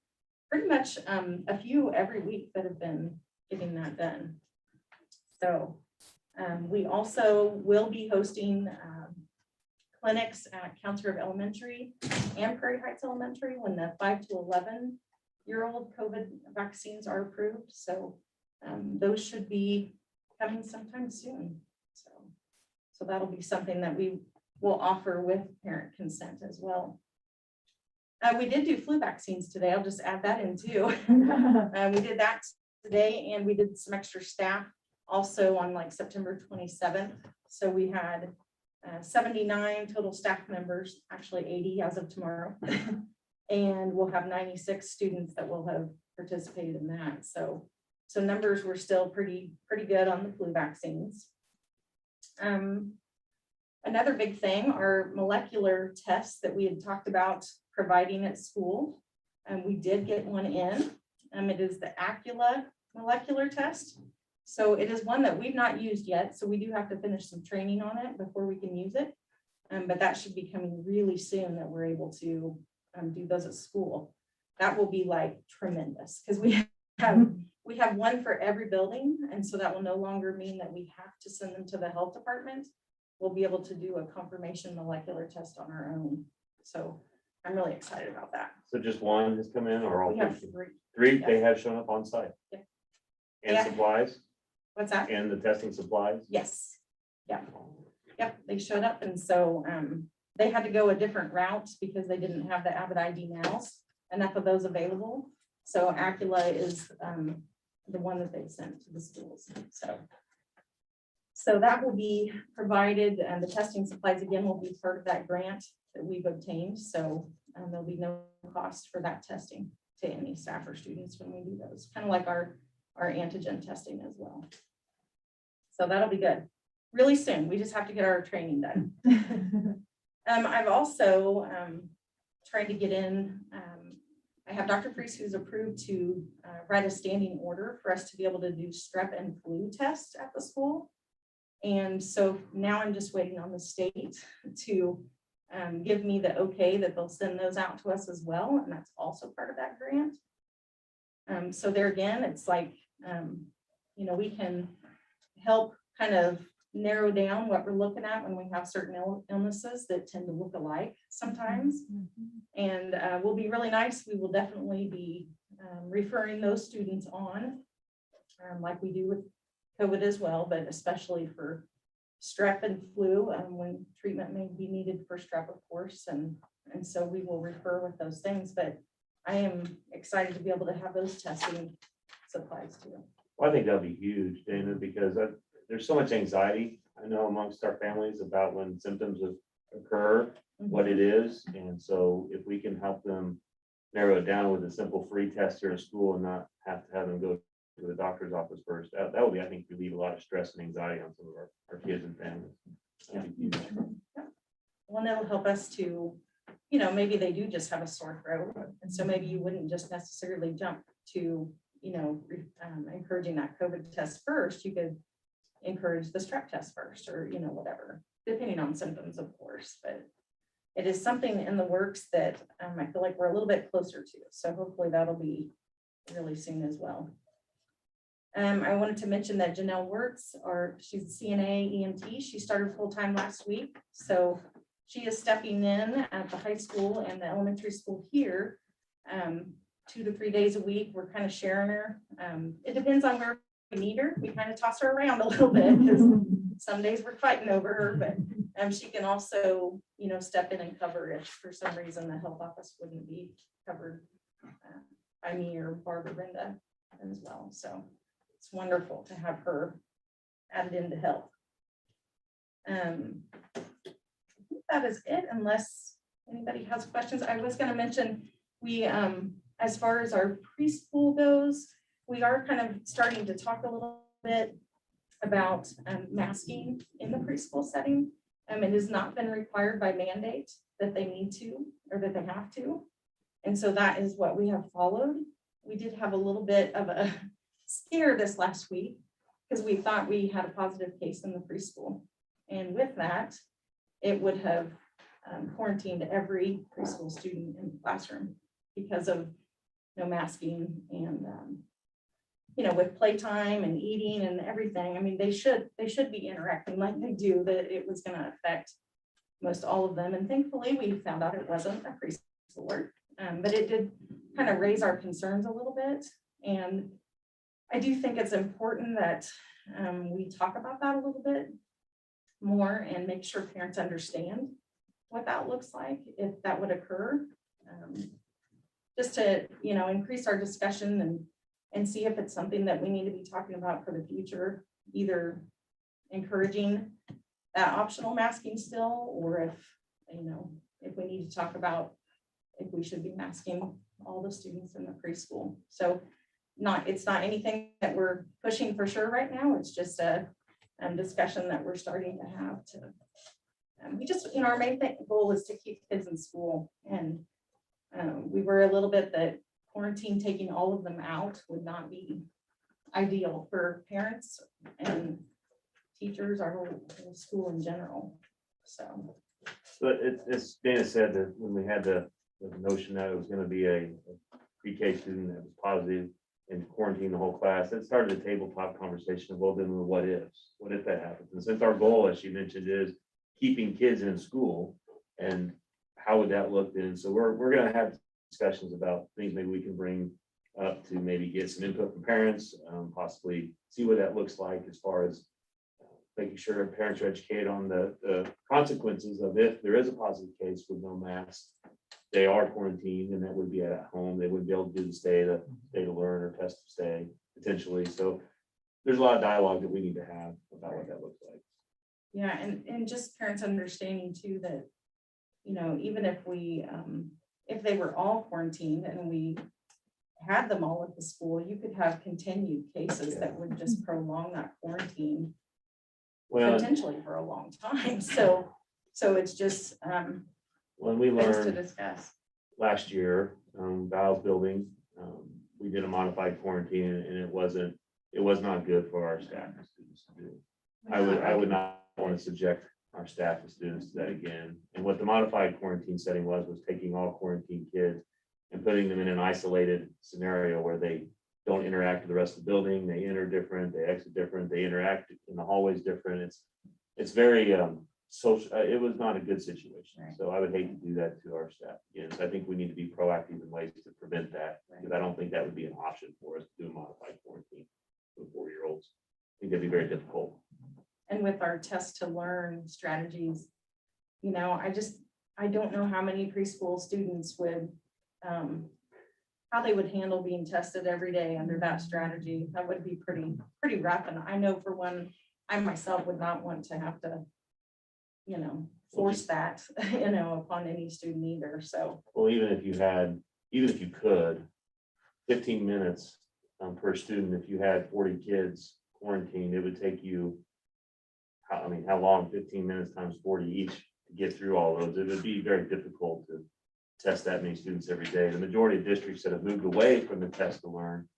pretty much a few every week that have been getting that done. So we also will be hosting clinics at Counselor of Elementary and Prairie Heights Elementary when the 5 to 11-year-old COVID vaccines are approved. So those should be coming sometime soon. So that'll be something that we will offer with parent consent as well. We did do flu vaccines today. I'll just add that in too. We did that today, and we did some extra staff also on like September 27th. So we had 79 total staff members, actually 80 as of tomorrow. And we'll have 96 students that will have participated in that. So numbers were still pretty good on the flu vaccines. Another big thing are molecular tests that we had talked about providing at school. And we did get one in. It is the Acula molecular test. So it is one that we've not used yet. So we do have to finish some training on it before we can use it. But that should be coming really soon that we're able to do those at school. That will be like tremendous because we have one for every building. And so that will no longer mean that we have to send them to the health department. We'll be able to do a confirmation molecular test on our own. So I'm really excited about that. So just one has come in or all We have three? three. Three, Yeah. they have shown up on site? Yeah. And Yeah. supplies What's that? and the testing supplies? Yes. Yeah. Yep, they showed up, and so they had to go a different route because they didn't have the Avid ID nows, enough of those available. So Acula is the one that they sent to the schools. So that will be provided, and the testing supplies again will be part of that grant that we've obtained. So there'll be no cost for that testing to any staff or students when we do those, kind of like our antigen testing as well. So that'll be good. Really soon. We just have to get our training done. I've also tried to get in. I have Dr. Priest who's approved to write a standing order for us to be able to do strep and flu tests at the school. And so now I'm just waiting on the state to give me the okay that they'll send those out to us as well. And that's also part of that grant. So there again, it's like, we can help kind of narrow down what we're looking at when we have certain illnesses that tend to look alike sometimes. And will be really nice. We will definitely be referring those students on like we do with COVID as well, but especially for strep and flu when treatment may be needed for strep, of course. And so we will refer with those things, but I am excited to be able to have those testing supplies too. Well, I think that'll be huge, Dana, because there's so much anxiety, I know, amongst our families about when symptoms occur, what it is. And so if we can help them narrow it down with a simple free test here in school and not have to have them go to the doctor's office first, that will be, I think, relieve a lot of stress and anxiety on some of our kids and families. That'd be huge. Well, that'll help us to, maybe they do just have a sore throat. And so maybe you wouldn't just necessarily jump to, encouraging that COVID test first. You could encourage the strep test first or, whatever, depending on symptoms, of course. But it is something in the works that I feel like we're a little bit closer to. So hopefully that'll be really soon as well. I wanted to mention that Janelle Works, she's a CNA EMT. She started full-time last week. So she is stepping in at the high school and the elementary school here 2 to 3 days a week. We're kind of sharing her. It depends on where we need her. We kind of toss her around a little bit because some days we're fighting over her, but she can also, step in and cover if for some reason the health office wouldn't be covered by me or Barbara Brenda as well. So it's wonderful to have her added into health. I think that is it, unless anybody has questions. I was going to mention we, as far as our preschool goes, we are kind of starting to talk a little bit about masking in the preschool setting. It has not been required by mandate that they need to or that they have to. And so that is what we have followed. We did have a little bit of a scare this last week because we thought we had a positive case in the preschool. And with that, it would have quarantined every preschool student in the classroom because of no masking and, you know, with playtime and eating and everything, I mean, they should be interacting like they do, that it was gonna affect most all of them. And thankfully, we found out it wasn't a preschooler, but it did kind of raise our concerns a little bit. And I do think it's important that we talk about that a little bit more and make sure parents understand what that looks like if that would occur. Just to, you know, increase our discussion and see if it's something that we need to be talking about for the future, either encouraging that optional masking still, or if, you know, if we need to talk about if we should be masking all the students in the preschool. So it's not anything that we're pushing for sure right now. It's just a discussion that we're starting to have to, we just, you know, our main goal is to keep kids in school. And we were a little bit that quarantine, taking all of them out would not be ideal for parents and teachers, our whole school in general. So. But it's Dana said that when we had the notion that it was gonna be a pre-K student that was positive and quarantine the whole class, it started a tabletop conversation of, well, then what ifs? What if that happens? And since our goal, as she mentioned, is keeping kids in school, and how would that look then? So we're gonna have discussions about things maybe we can bring up to maybe get some input from parents, possibly see what that looks like as far as making sure parents are educated on the consequences of if there is a positive case with no mask, they are quarantined, and that would be at home. They wouldn't be able to do the stay to learn or test to stay potentially. So there's a lot of dialogue that we need to have about what that looks like. Yeah, and just parents understanding too that, you know, even if we, if they were all quarantined and we had them all at the school, you could have continued cases that would just prolong that quarantine potentially for a long time. So it's just When we things to learned discuss. last year, Val's building, we did a modified quarantine, and it was not good for our staff and students to do. I would not want to subject our staff and students to that again. And what the modified quarantine setting was taking all quarantine kids and putting them in an isolated scenario where they don't interact with the rest of the building. They enter different, they exit different, they interact in the hallways different. It's very social. It was not a good situation. Right. So I would hate to do that to our staff again. So I think we need to be proactive in ways to prevent that, because I don't think that would be an option for us to do a modified quarantine for 4-year-olds. I think that'd be very difficult. And with our test to learn strategies, you know, I don't know how many preschool students would, how they would handle being tested every day under that strategy. That would be pretty rough. And I know for one, I myself would not want to have to, you know, force that, you know, upon any student either. So. Well, even if you could, 15 minutes per student, if you had 40 kids quarantined, it would take you, how long? 15 minutes times 40 each to get through all those. It would be very difficult to test that many students every day. The majority of districts that have moved away from the test to learn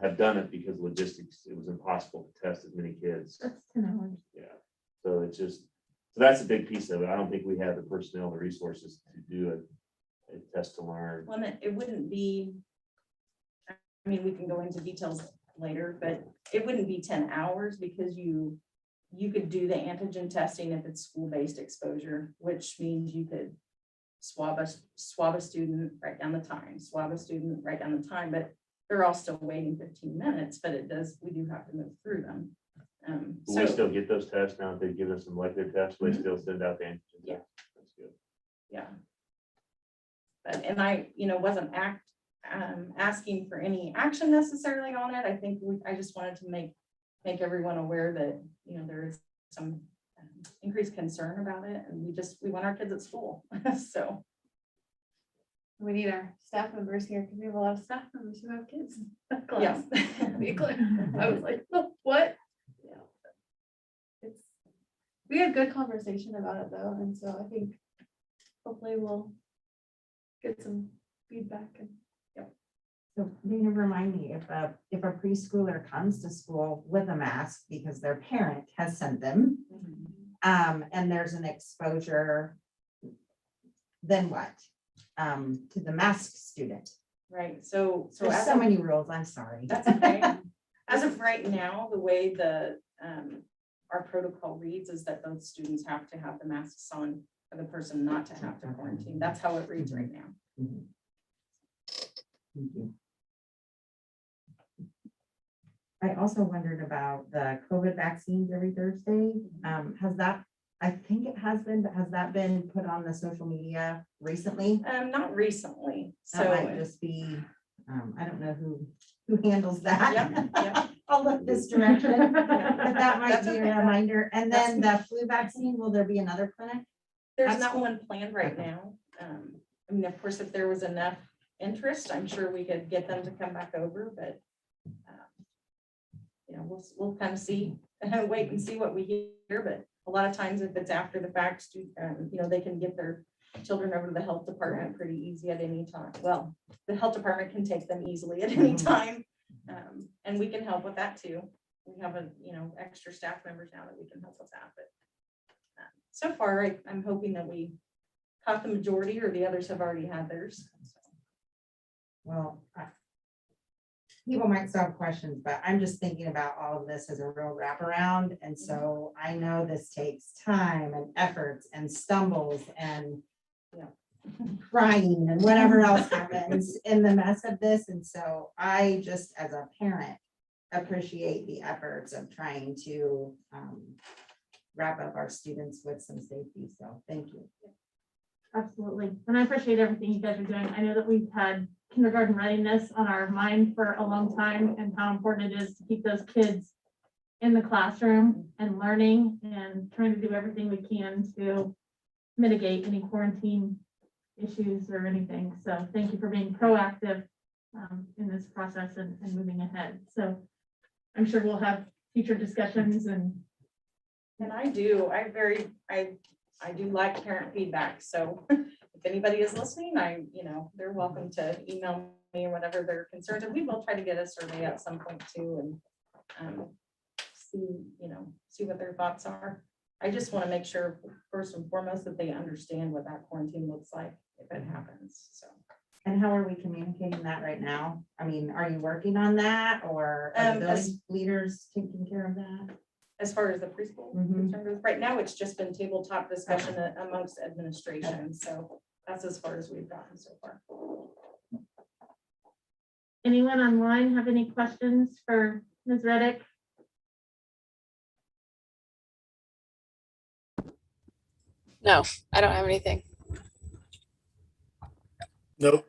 have done it because logistics, it was impossible to test as many kids. That's 10 hours. Yeah. So that's a big piece of it. I don't think we have the personnel, the resources to do a test to learn. Well, it wouldn't be, I mean, we can go into details later, but it wouldn't be 10 hours because you could do the antigen testing if it's school-based exposure, which means you could swab a student, write down the time, swab a student, write down the time, but they're all still waiting 15 minutes, but we do have to move through them. Will we still get those tests now if they give us some molecular tests? Will they Mhm. still send out the antigen? Yeah. That's good. Yeah. And I, you know, wasn't asking for any action necessarily on it. I think I just wanted to make everyone aware that, you know, there is some increased concern about it, and we want our kids at school. So. We need our staff members here because we have a lot of staff members who have kids. Yeah. I was like, "Oh, what? Yeah. We had good conversation about it though, and so I think hopefully we'll get some feedback and. So Dana, remind me, if a preschooler comes to school with a mask because their parent has sent them, and there's an exposure, then what? To the masked student? Right, so There's as so of, many rules, I'm sorry. that's okay. As of right now, the way our protocol reads is that those students have to have the masks on for the person not to have to quarantine. That's how it reads right now. Mhm. Thank you. I also wondered about the COVID vaccines every Thursday. Has that, I think it has been, but has that been put on the social media recently? Not recently, That might so. just be, I don't know who handles that. Yep, yep. I'll look this direction, but that might That's be a okay. reminder. And then the flu vaccine, will there be another clinic? There's That's not cool. one planned right now. I mean, of course, if there was enough interest, I'm sure we could get them to come back over, but you know, we'll kind of see, wait and see what we hear, but a lot of times if it's after the fact, you know, they can get their children over to the health department pretty easy at any time. Well, the health department can take them easily at any time. And we can help with that too. We have extra staff members now that we can help with that, but so far, I'm hoping that we caught the majority or the others have already had theirs. Well, people might still have questions, but I'm just thinking about all of this as a real wraparound. And so I know this takes time and efforts and stumbles and crying and whatever else happens in the mess of this. And so I just, as a parent, appreciate the efforts of trying to wrap up our students with some safety. So thank you. Absolutely. And I appreciate everything you guys are doing. I know that we've had kindergarten readiness on our mind for a long time and how important it is to keep those kids in the classroom and learning and trying to do everything we can to mitigate any quarantine issues or anything. So thank you for being proactive in this process and moving ahead. So I'm sure we'll have future discussions and I do like parent feedback. So if anybody is listening, they're welcome to email me or whatever their concerns. And we will try to get a survey at some point too and see what their thoughts are. I just want to make sure first and foremost that they understand what that quarantine looks like if it happens. So. And how are we communicating that right now? I mean, are you working on that or are the building leaders taking care of that? As far as the preschool concern goes, right now, it's just been tabletop discussion amongst administration. So that's as far as we've gotten so far. anyone online have any questions for Ms. Reddick? No, I don't have anything. Nope.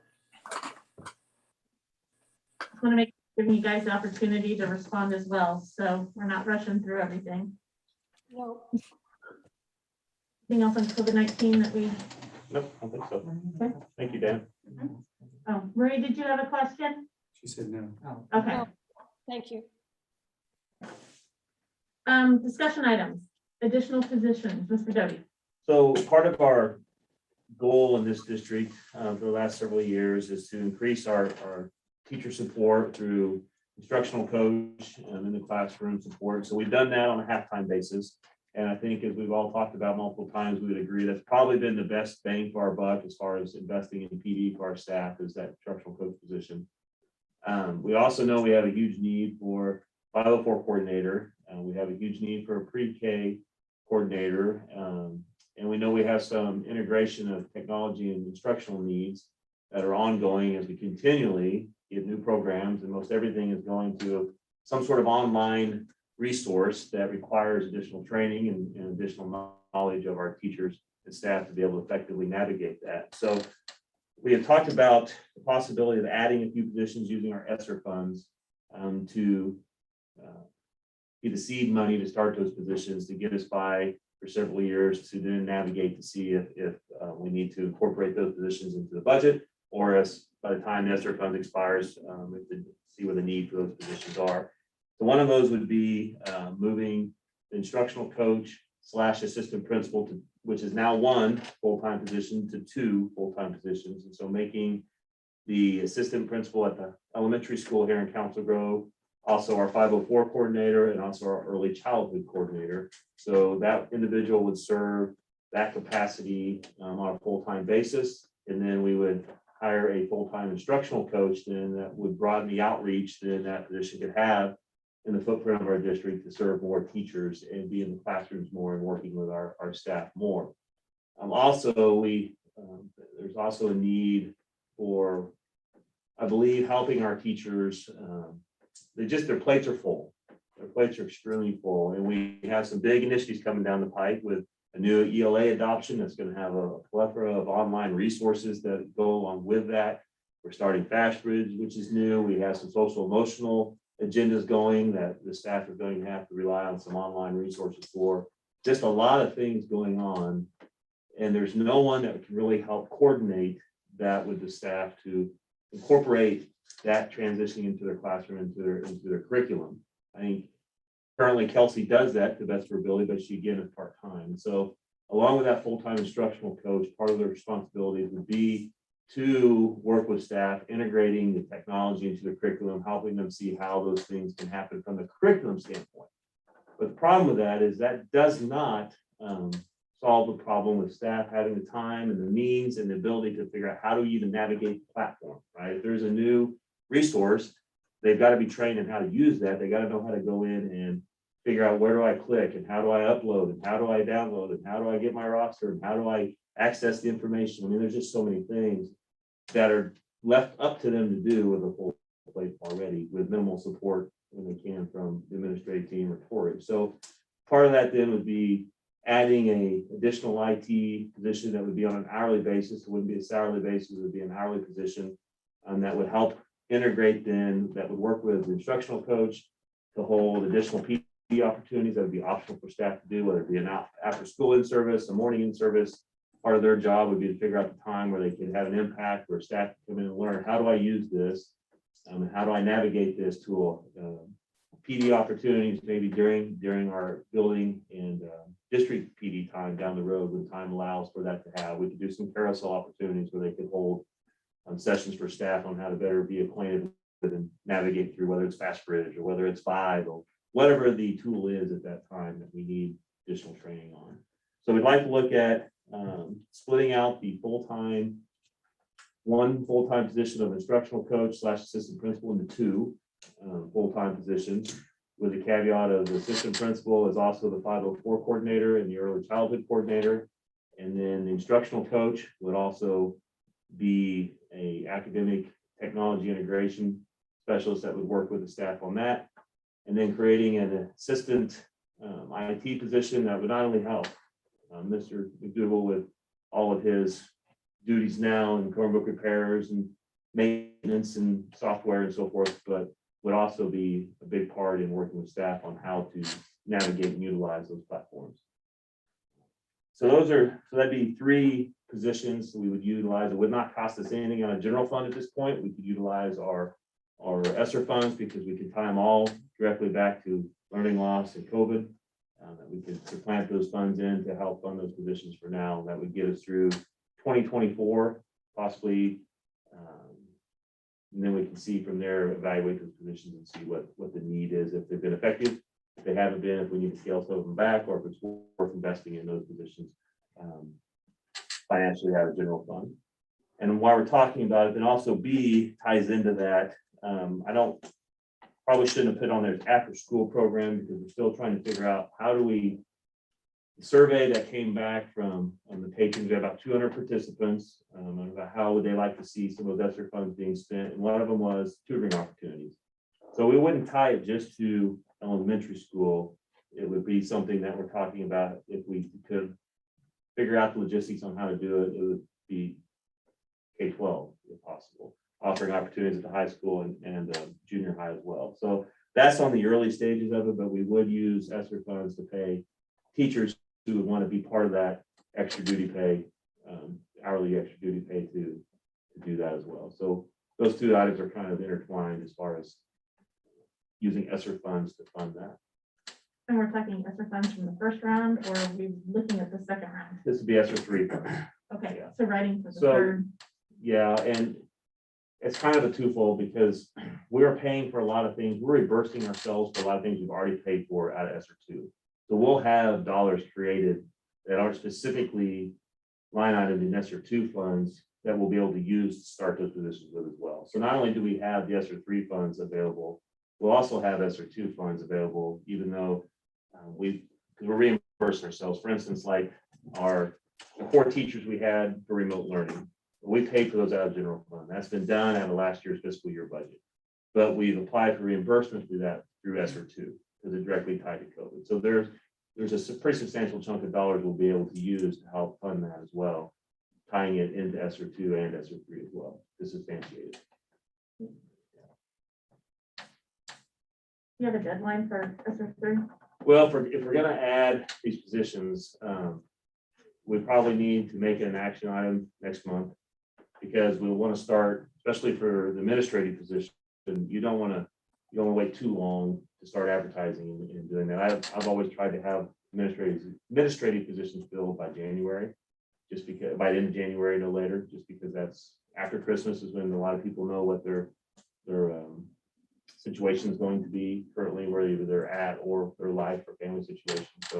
Just want to make giving you guys the opportunity to respond as well. So we're not rushing through everything. No, Anything else on COVID-19 that we, Nope, I don't think so. Okay. Thank you, Dan. oh, Marie, did you have a question? She said no. Okay. No. thank you. Discussion items, additional positions, Mr. Doty. So part of our goal in this district for the last several years is to increase our teacher support through instructional coach in the classroom support. So we've done that on a half-time basis. And I think as we've all talked about multiple times, we would agree that's probably been the best bang for our buck as far as investing in PD for our staff is that instructional coach position. We also know we have a huge need for 504 coordinator. We have a huge need for a pre-K coordinator. And we know we have some integration of technology and instructional needs that are ongoing as we continually get new programs, and most everything is going to some sort of online resource that requires additional training and additional knowledge of our teachers and staff to be able to effectively navigate that. So we have talked about the possibility of adding a few positions using our ESSER funds to be the seed money to start those positions to get us by for several years to then navigate to see if we need to incorporate those positions into the budget, or as by the time ESSER funds expires, we have to see where the need for those positions are. So one of those would be moving the instructional coach / assistant principal to, which is now one full-time position, to 2 full-time positions. And so making the assistant principal at the elementary school here in Council Grove also our 504 coordinator and also our early childhood coordinator. So that individual would serve that capacity on a full-time basis. And then we would hire a full-time instructional coach, then that would broaden the outreach then that position could have in the footprint of our district to serve more teachers and be in the classrooms more and working with our staff more. Also, there's also a need for, I believe, helping our teachers. Their plates are full. Their plates are extremely full, and we have some big initiatives coming down the pike with a new ELA adoption that's going to have a plethora of online resources that go along with that. We're starting Fast Bridge, which is new. We have some social emotional agendas going that the staff are going to have to rely on some online resources for. Just a lot of things going on. And there's no one that can really help coordinate that with the staff to incorporate that transitioning into their classroom, into their curriculum. I think currently Kelsey does that to the best of her ability, but she again is part-time. So along with that full-time instructional coach, part of their responsibilities would be to work with staff, integrating the technology into the curriculum, helping them see how those things can happen from the curriculum standpoint. But the problem with that is that does not solve the problem with staff having the time and the means and the ability to figure out how to even navigate the platform, right? If there's a new resource, they've got to be trained in how to use that. They got to know how to go in and figure out where do I click and how do I upload and how do I download and how do I get my roster and how do I access the information. I mean, there's just so many things that are left up to them to do with a full plate already with minimal support when they can from the administrative team or Tori. So part of that then would be adding a additional IT position that would be on an hourly basis. It wouldn't be a salary basis, it would be an hourly position that would help integrate then, that would work with the instructional coach to hold additional PD opportunities that would be optional for staff to do, whether it be an after school in service, a morning in service. Part of their job would be to figure out the time where they could have an impact, where staff can come in and learn, how do I use this? And how do I navigate this tool? PD opportunities maybe during our building and district PD time down the road when time allows for that to have. We could do some carousel opportunities where they could hold sessions for staff on how to better be acquainted with and navigate through, whether it's Fast Bridge or whether it's Vibe or whatever the tool is at that time that we need additional training on. So we'd like to look at splitting out the one full-time position of instructional coach / assistant principal into two full-time positions, with the caveat of the assistant principal is also the 504 coordinator and the early childhood coordinator. And then the instructional coach would also be a academic technology integration specialist that would work with the staff on that. And then creating an assistant IT position that would not only help Mr. McDougall with all of his duties now and Chromebook repairs and maintenance and software and so forth, but would also be a big part in working with staff on how to navigate and utilize those platforms. So that'd be 3 positions we would utilize. It would not cost us anything on a general fund at this point. We could utilize our ESSER funds because we could tie them all directly back to learning loss and COVID. That we could supplant those funds in to help fund those positions for now. That would get us through 2024, possibly. And then we can see from there, evaluate those positions and see what the need is, if they've been effective, if they haven't been, if we need to scale some of them back, or if it's worth investing in those positions financially out of general fund. And while we're talking about it, then also B ties into that. Probably shouldn't have put on there after school program because we're still trying to figure out how do we, the survey that came back from the patrons, we had about 200 participants about how would they like to see some of those ESSER funds being spent. And one of them was tutoring opportunities. So we wouldn't tie it just to elementary school. It would be something that we're talking about. If we could figure out the logistics on how to do it, it would be K-12 if possible, offering opportunities at the high school and junior high as well. So that's on the early stages of it, but we would use ESSER funds to pay teachers who would want to be part of that extra duty pay, hourly extra duty pay to do that as well. So those 2 items are kind of intertwined as far as using ESSER funds to fund that. And we're talking ESSER funds from the first round, or are we looking at the second round? This would be ESSER 3 funds. Okay, Yeah. so writing for the So- third. Yeah, and it's kind of a twofold because we're paying for a lot of things. We're reimbursing ourselves for a lot of things we've already paid for out of ESSER 2. So we'll have dollars created that are specifically line item in ESSER 2 funds that we'll be able to use to start those positions with as well. So not only do we have the ESSER 3 funds available, we'll also have ESSER 2 funds available, even though because we're reimbursing ourselves. For instance, like the 4 teachers we had for remote learning, we paid for those out of general fund. That's been done out of last year's fiscal year budget. But we've applied for reimbursement through that through ESSER 2 because it's directly tied to COVID. So there's a pretty substantial chunk of dollars we'll be able to use to help fund that as well, tying it into ESSER 2 and ESSER 3 as well to substantiate it. You have a deadline for ESSER 3? Well, if we're gonna add these positions, we probably need to make it an action item next month. Because we want to start, especially for the administrative position, you don't want to wait too long to start advertising and doing that. I've always tried to have administrative positions filled by January. Just because by the end of January, no later, just because that's after Christmas is when a lot of people know what their situation is going to be currently, where either they're at or their life or family situation. So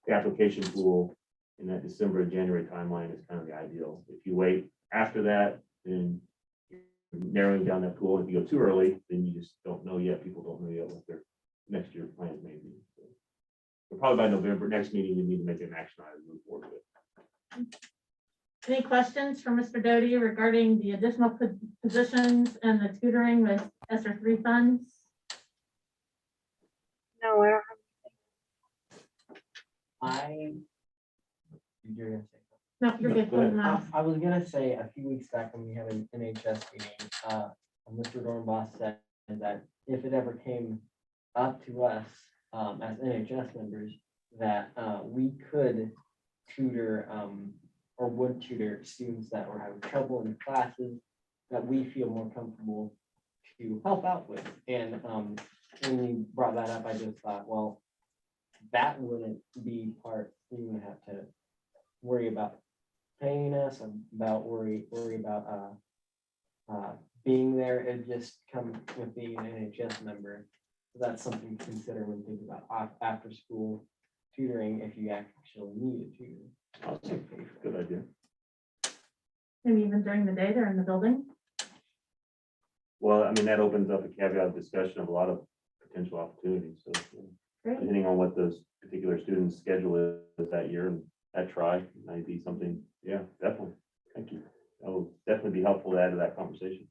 the application pool in that December and January timeline is kind of the ideal. If you wait after that, then you're narrowing down that pool. If you go too early, then you just don't know yet. People don't know yet what their next year plans may be. So probably by November, next meeting, we need to make an action item to move forward with. Any questions for Mr. Doty regarding the additional positions and the tutoring with ESSER 3 funds? No, I don't You're gonna say. No, you're good. Go ahead. I was gonna say a few weeks back when we had an NHS meeting, Mr. Dornbos said that if it ever came up to us as NHS members, that we could tutor or would tutor students that were having trouble in classes that we feel more comfortable to help out with. And when you brought that up, I just thought, well, that wouldn't be part you would have to worry about paying us, about worry about being there. It just come with being an NHS member. So that's something to consider when thinking about after school tutoring, if you actually need a tutor. Awesome. Good idea. Maybe even during the day they're in the building? Well, I mean, that opens up a caveat of discussion of a lot of potential opportunities. So Great. depending on what those particular students' schedule is that year, and that might be something, yeah, definitely. Thank you. That will definitely be helpful to add to that conversation.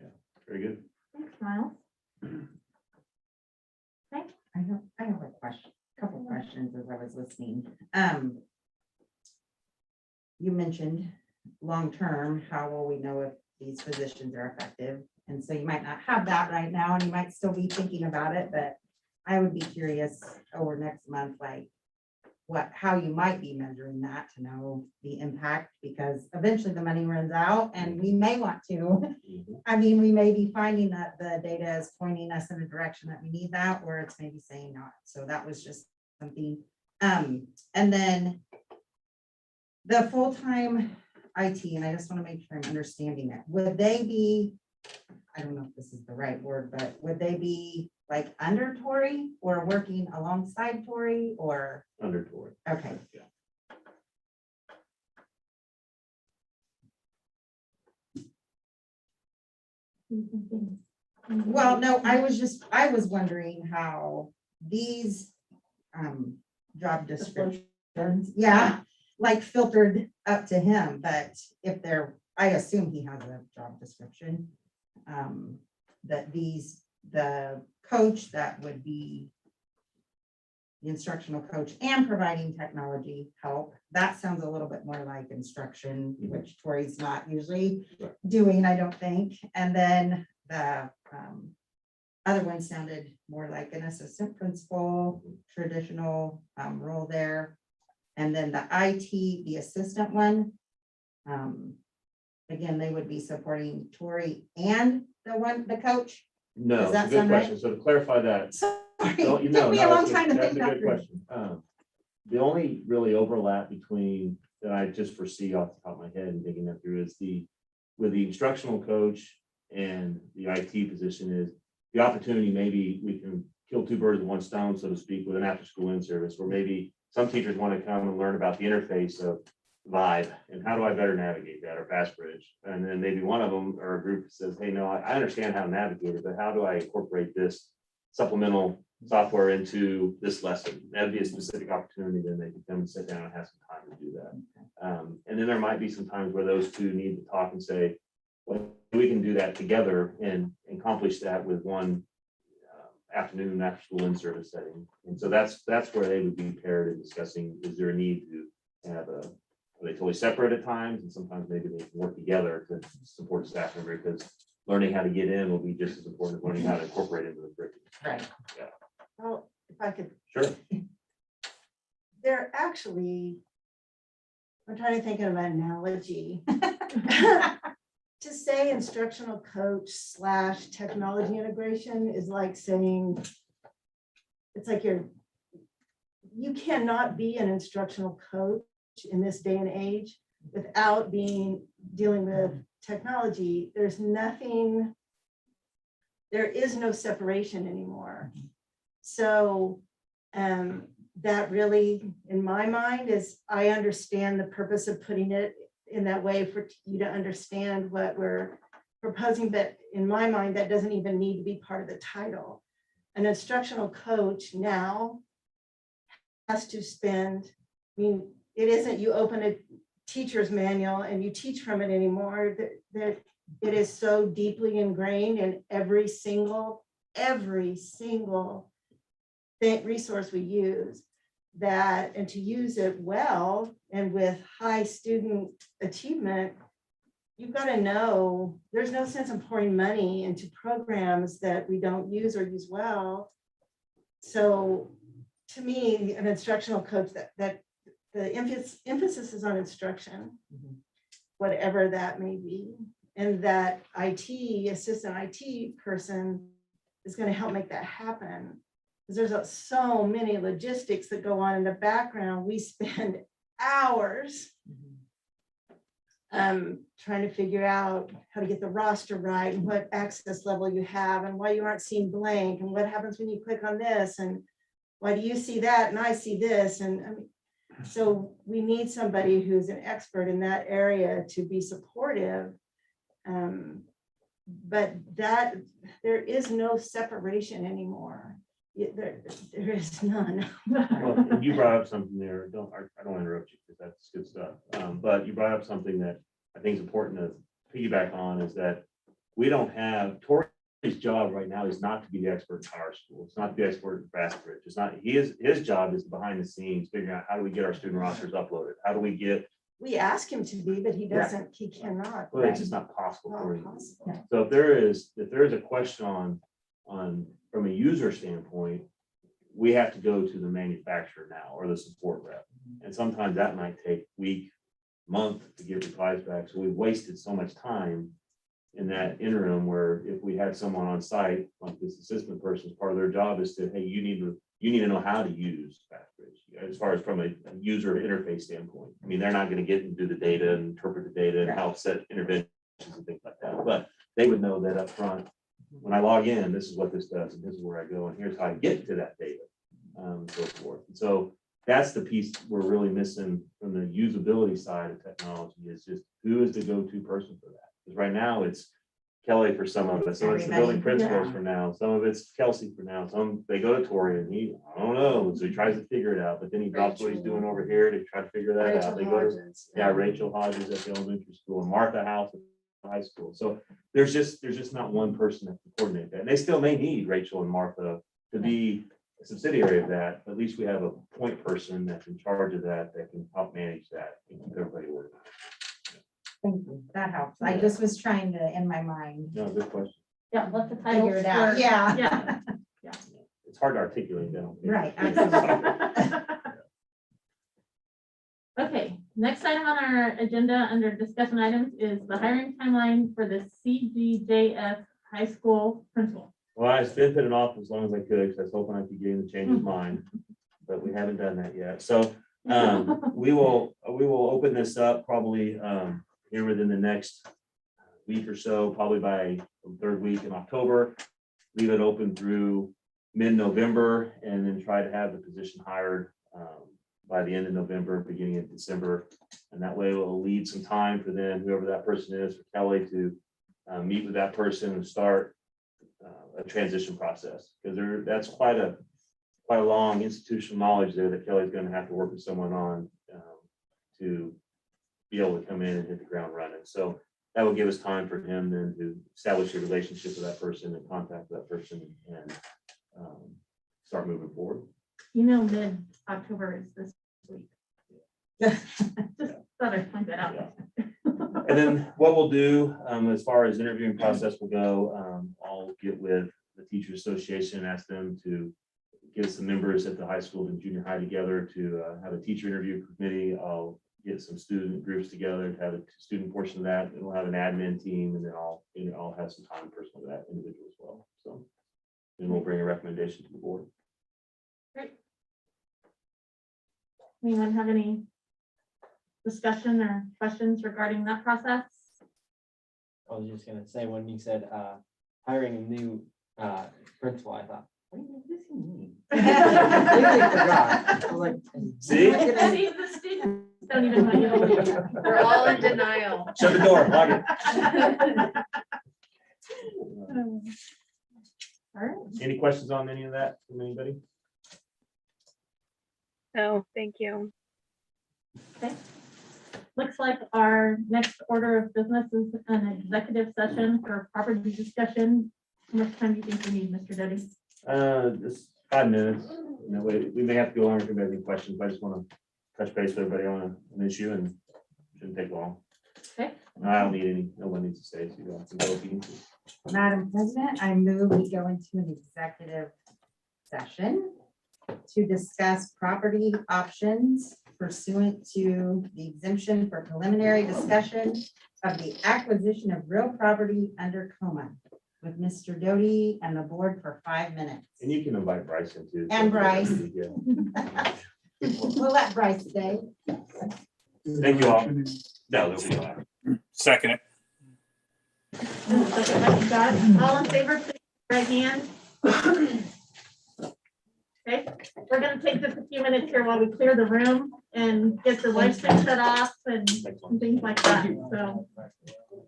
Yeah, very good. Thanks, Miles. I have a question, couple questions as I was listening. You mentioned long-term, how will we know if these positions are effective? And so you might not have that right now, and you might still be thinking about it, but I would be curious over next month, like how you might be measuring that to know the impact, because eventually the money runs out and we may want to. I mean, we may be finding that the data is pointing us in a direction that we need that, or it's maybe saying not. So that was just something. And then the full-time IT, and I just want to make sure I'm understanding it. Would they be, I don't know if this is the right word, but would they be like under Tori or working alongside Tori or? Under Tori. Okay. Yeah. Well, no, I was wondering how these job descriptions, yeah, like filtered up to him, but if they're, I assume he has a job description. That the coach that would be the instructional coach and providing technology help, that sounds a little bit more like instruction, which Tori's not usually doing, I don't think. And then the other one sounded more like an assistant principal, traditional role there. And then the IT, the assistant one, again, they would be supporting Tori and the coach. No, Does it's that a good sound right? question. So to clarify that, Sorry, no, it took me a long time to that's think a that good through. question. The only really overlap between that I just foresee off the top of my head and thinking that through is with the instructional coach and the IT position is the opportunity. Maybe we can kill two birds with one stone, so to speak, with an after-school in-service, where maybe some teachers want to come and learn about the interface of vibe, and how do I better navigate that, or fast bridge? And then maybe one of them or a group says, hey, no, I understand how to navigate it, but how do I incorporate this supplemental software into this lesson? That'd be a specific opportunity, then they can come and sit down and have some time to do that. And then there might be some times where those two need to talk and say, well, we can do that together and accomplish that with one afternoon after school in-service setting. And so that's where they would be paired in discussing, is there a need to have are they totally separate at times? And sometimes maybe they can work together to support the staff member, because learning how to get in will be just as important as learning how to incorporate into the curriculum. Right. Yeah. Well, if I could, Sure. they're actually, I'm trying to think of an analogy. To say instructional coach / technology integration is like saying, it's like you cannot be an instructional coach in this day and age without dealing with technology. There is no separation anymore. So that really, in my mind, is I understand the purpose of putting it in that way for you to understand what we're proposing, but in my mind, that doesn't even need to be part of the title. An instructional coach now has to spend, I mean, it isn't you open a teacher's manual and you teach from it anymore. That it is so deeply ingrained in every single resource we use, that, and to use it well and with high student achievement, you've got to know there's no sense in pouring money into programs that we don't use or use well. So to me, an instructional coach, that the emphasis is on instruction, whatever that may be, and that assistant IT person is going to help make that happen. Because there's so many logistics that go on in the background. We spend hours trying to figure out how to get the roster right, and what access level you have, and why you aren't seeing blank, and what happens when you click on this, and why do you see that and I see this. And I mean, so we need somebody who's an expert in that area to be supportive. But that there is no separation anymore. There is none. Well, you brought up something there. I don't want to interrupt you, because that's good stuff. But you brought up something that I think is important to piggyback on, is that we don't have, Tori's job right now is not to be the expert in Power School. It's not to be the expert in Fastbridge. It's not, his job is behind the scenes, figuring out how do we get our student rosters uploaded? How do we get, We ask him to be, but he doesn't, he cannot. well, it's just not possible Not for him. possible. So if there is a question on from a user standpoint, we have to go to the manufacturer now, or the support rep. And sometimes that might take week, month to get replies back. So we've wasted so much time in that interim, where if we had someone on site, like this assistant person, part of their job is to, hey, you need to know how to use Fastbridge, as far as from a user interface standpoint. I mean, they're not going to get and do the data and interpret the data and help set interventions and things like that, but they would know that up front. When I log in, this is what this does, and this is where I go, and here's how I get to that data, so forth. And so that's the piece we're really missing from the usability side of technology, is just who is the go-to person for that? Because right now it's Kelly for some of it, so it's the building principals for now, some of it's Kelsey for now, some they go to Tori and I don't know, so he tries to figure it out, but then he drops what he's doing over here to try to figure that out. They go to, Rachel Hodges at the elementary school, and Martha House at the high school. So there's just not one person that can coordinate that. And they still may need Rachel and Martha to be a subsidiary of that. At least we have a point person that's in charge of that can help manage that and keep everybody organized. Thank you. That helps. I just was trying to, in my mind, No, good question. Yeah, let the title. figure it out. Yeah. Yeah. It's hard to articulate that. Right, absolutely. Okay, next item on our agenda under discussion items is the hiring timeline for the CGJF high school principal. Well, I've been putting it off as long as I could, because I was hoping I could get him to change his mind, but we haven't done that yet. So we will open this up probably here within the next week or so, probably by the third week in October. Leave it open through mid-November, and then try to have the position hired by the end of November, beginning of December. And that way it will lead some time for them, whoever that person is, for Kelly to meet with that person and start a transition process. Because that's quite a long institutional knowledge there that Kelly's going to have to work with someone on to be able to come in and hit the ground running. So that will give us time for him then to establish a relationship with that person and contact that person and start moving forward. Mid-October is this week. Just thought I'd point that out. Yeah. And then what we'll do, as far as interviewing process will go, I'll get with the Teachers Association and ask them to get some members at the high school and junior high together to have a teacher interview committee. I'll get some student groups together to have a student portion of that, and we'll have an admin team, and then I'll have some time personal to that individual as well. So then we'll bring a recommendation to the board. Great. Anyone have any discussion or questions regarding that process? I was just gonna say, when you said hiring a new principal, I thought, what does he mean? I completely forgot. I was like, See? See, the students don't even know. We're all in denial. Shut the door, lock it. All right. Any questions on any of that from anybody? No, thank you. Looks like our next order of business is an executive session for property discussion. How much time do you think we need, Mr. Doty? Just 5 minutes. That way, we may have to go longer if anybody has any questions, but I just want to touch base with everybody on an issue and shouldn't take long. Okay. I don't need any, no one needs to stay, so you don't have to go if you need to. Madam President, I move we go into an executive session to discuss property options pursuant to the exemption for preliminary discussion of the acquisition of real property under coma with Mr. Doty and the board for 5 minutes. And you can invite Bryce in too. And Bryce. Yeah. We'll let Bryce stay. Thank you all. No, there'll be no. Second it. All in favor, please raise your hand. Okay, we're gonna take just a few minutes here while we clear the room and get the live stream shut off and things like that. So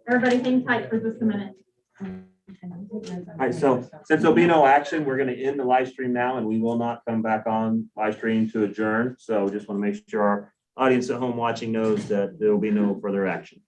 everybody hang tight for just a minute. All right, so since there'll be no action, we're going to end the live stream now, and we will not come back on live stream to adjourn. So just want to make sure our audience at home watching knows that there will be no further action.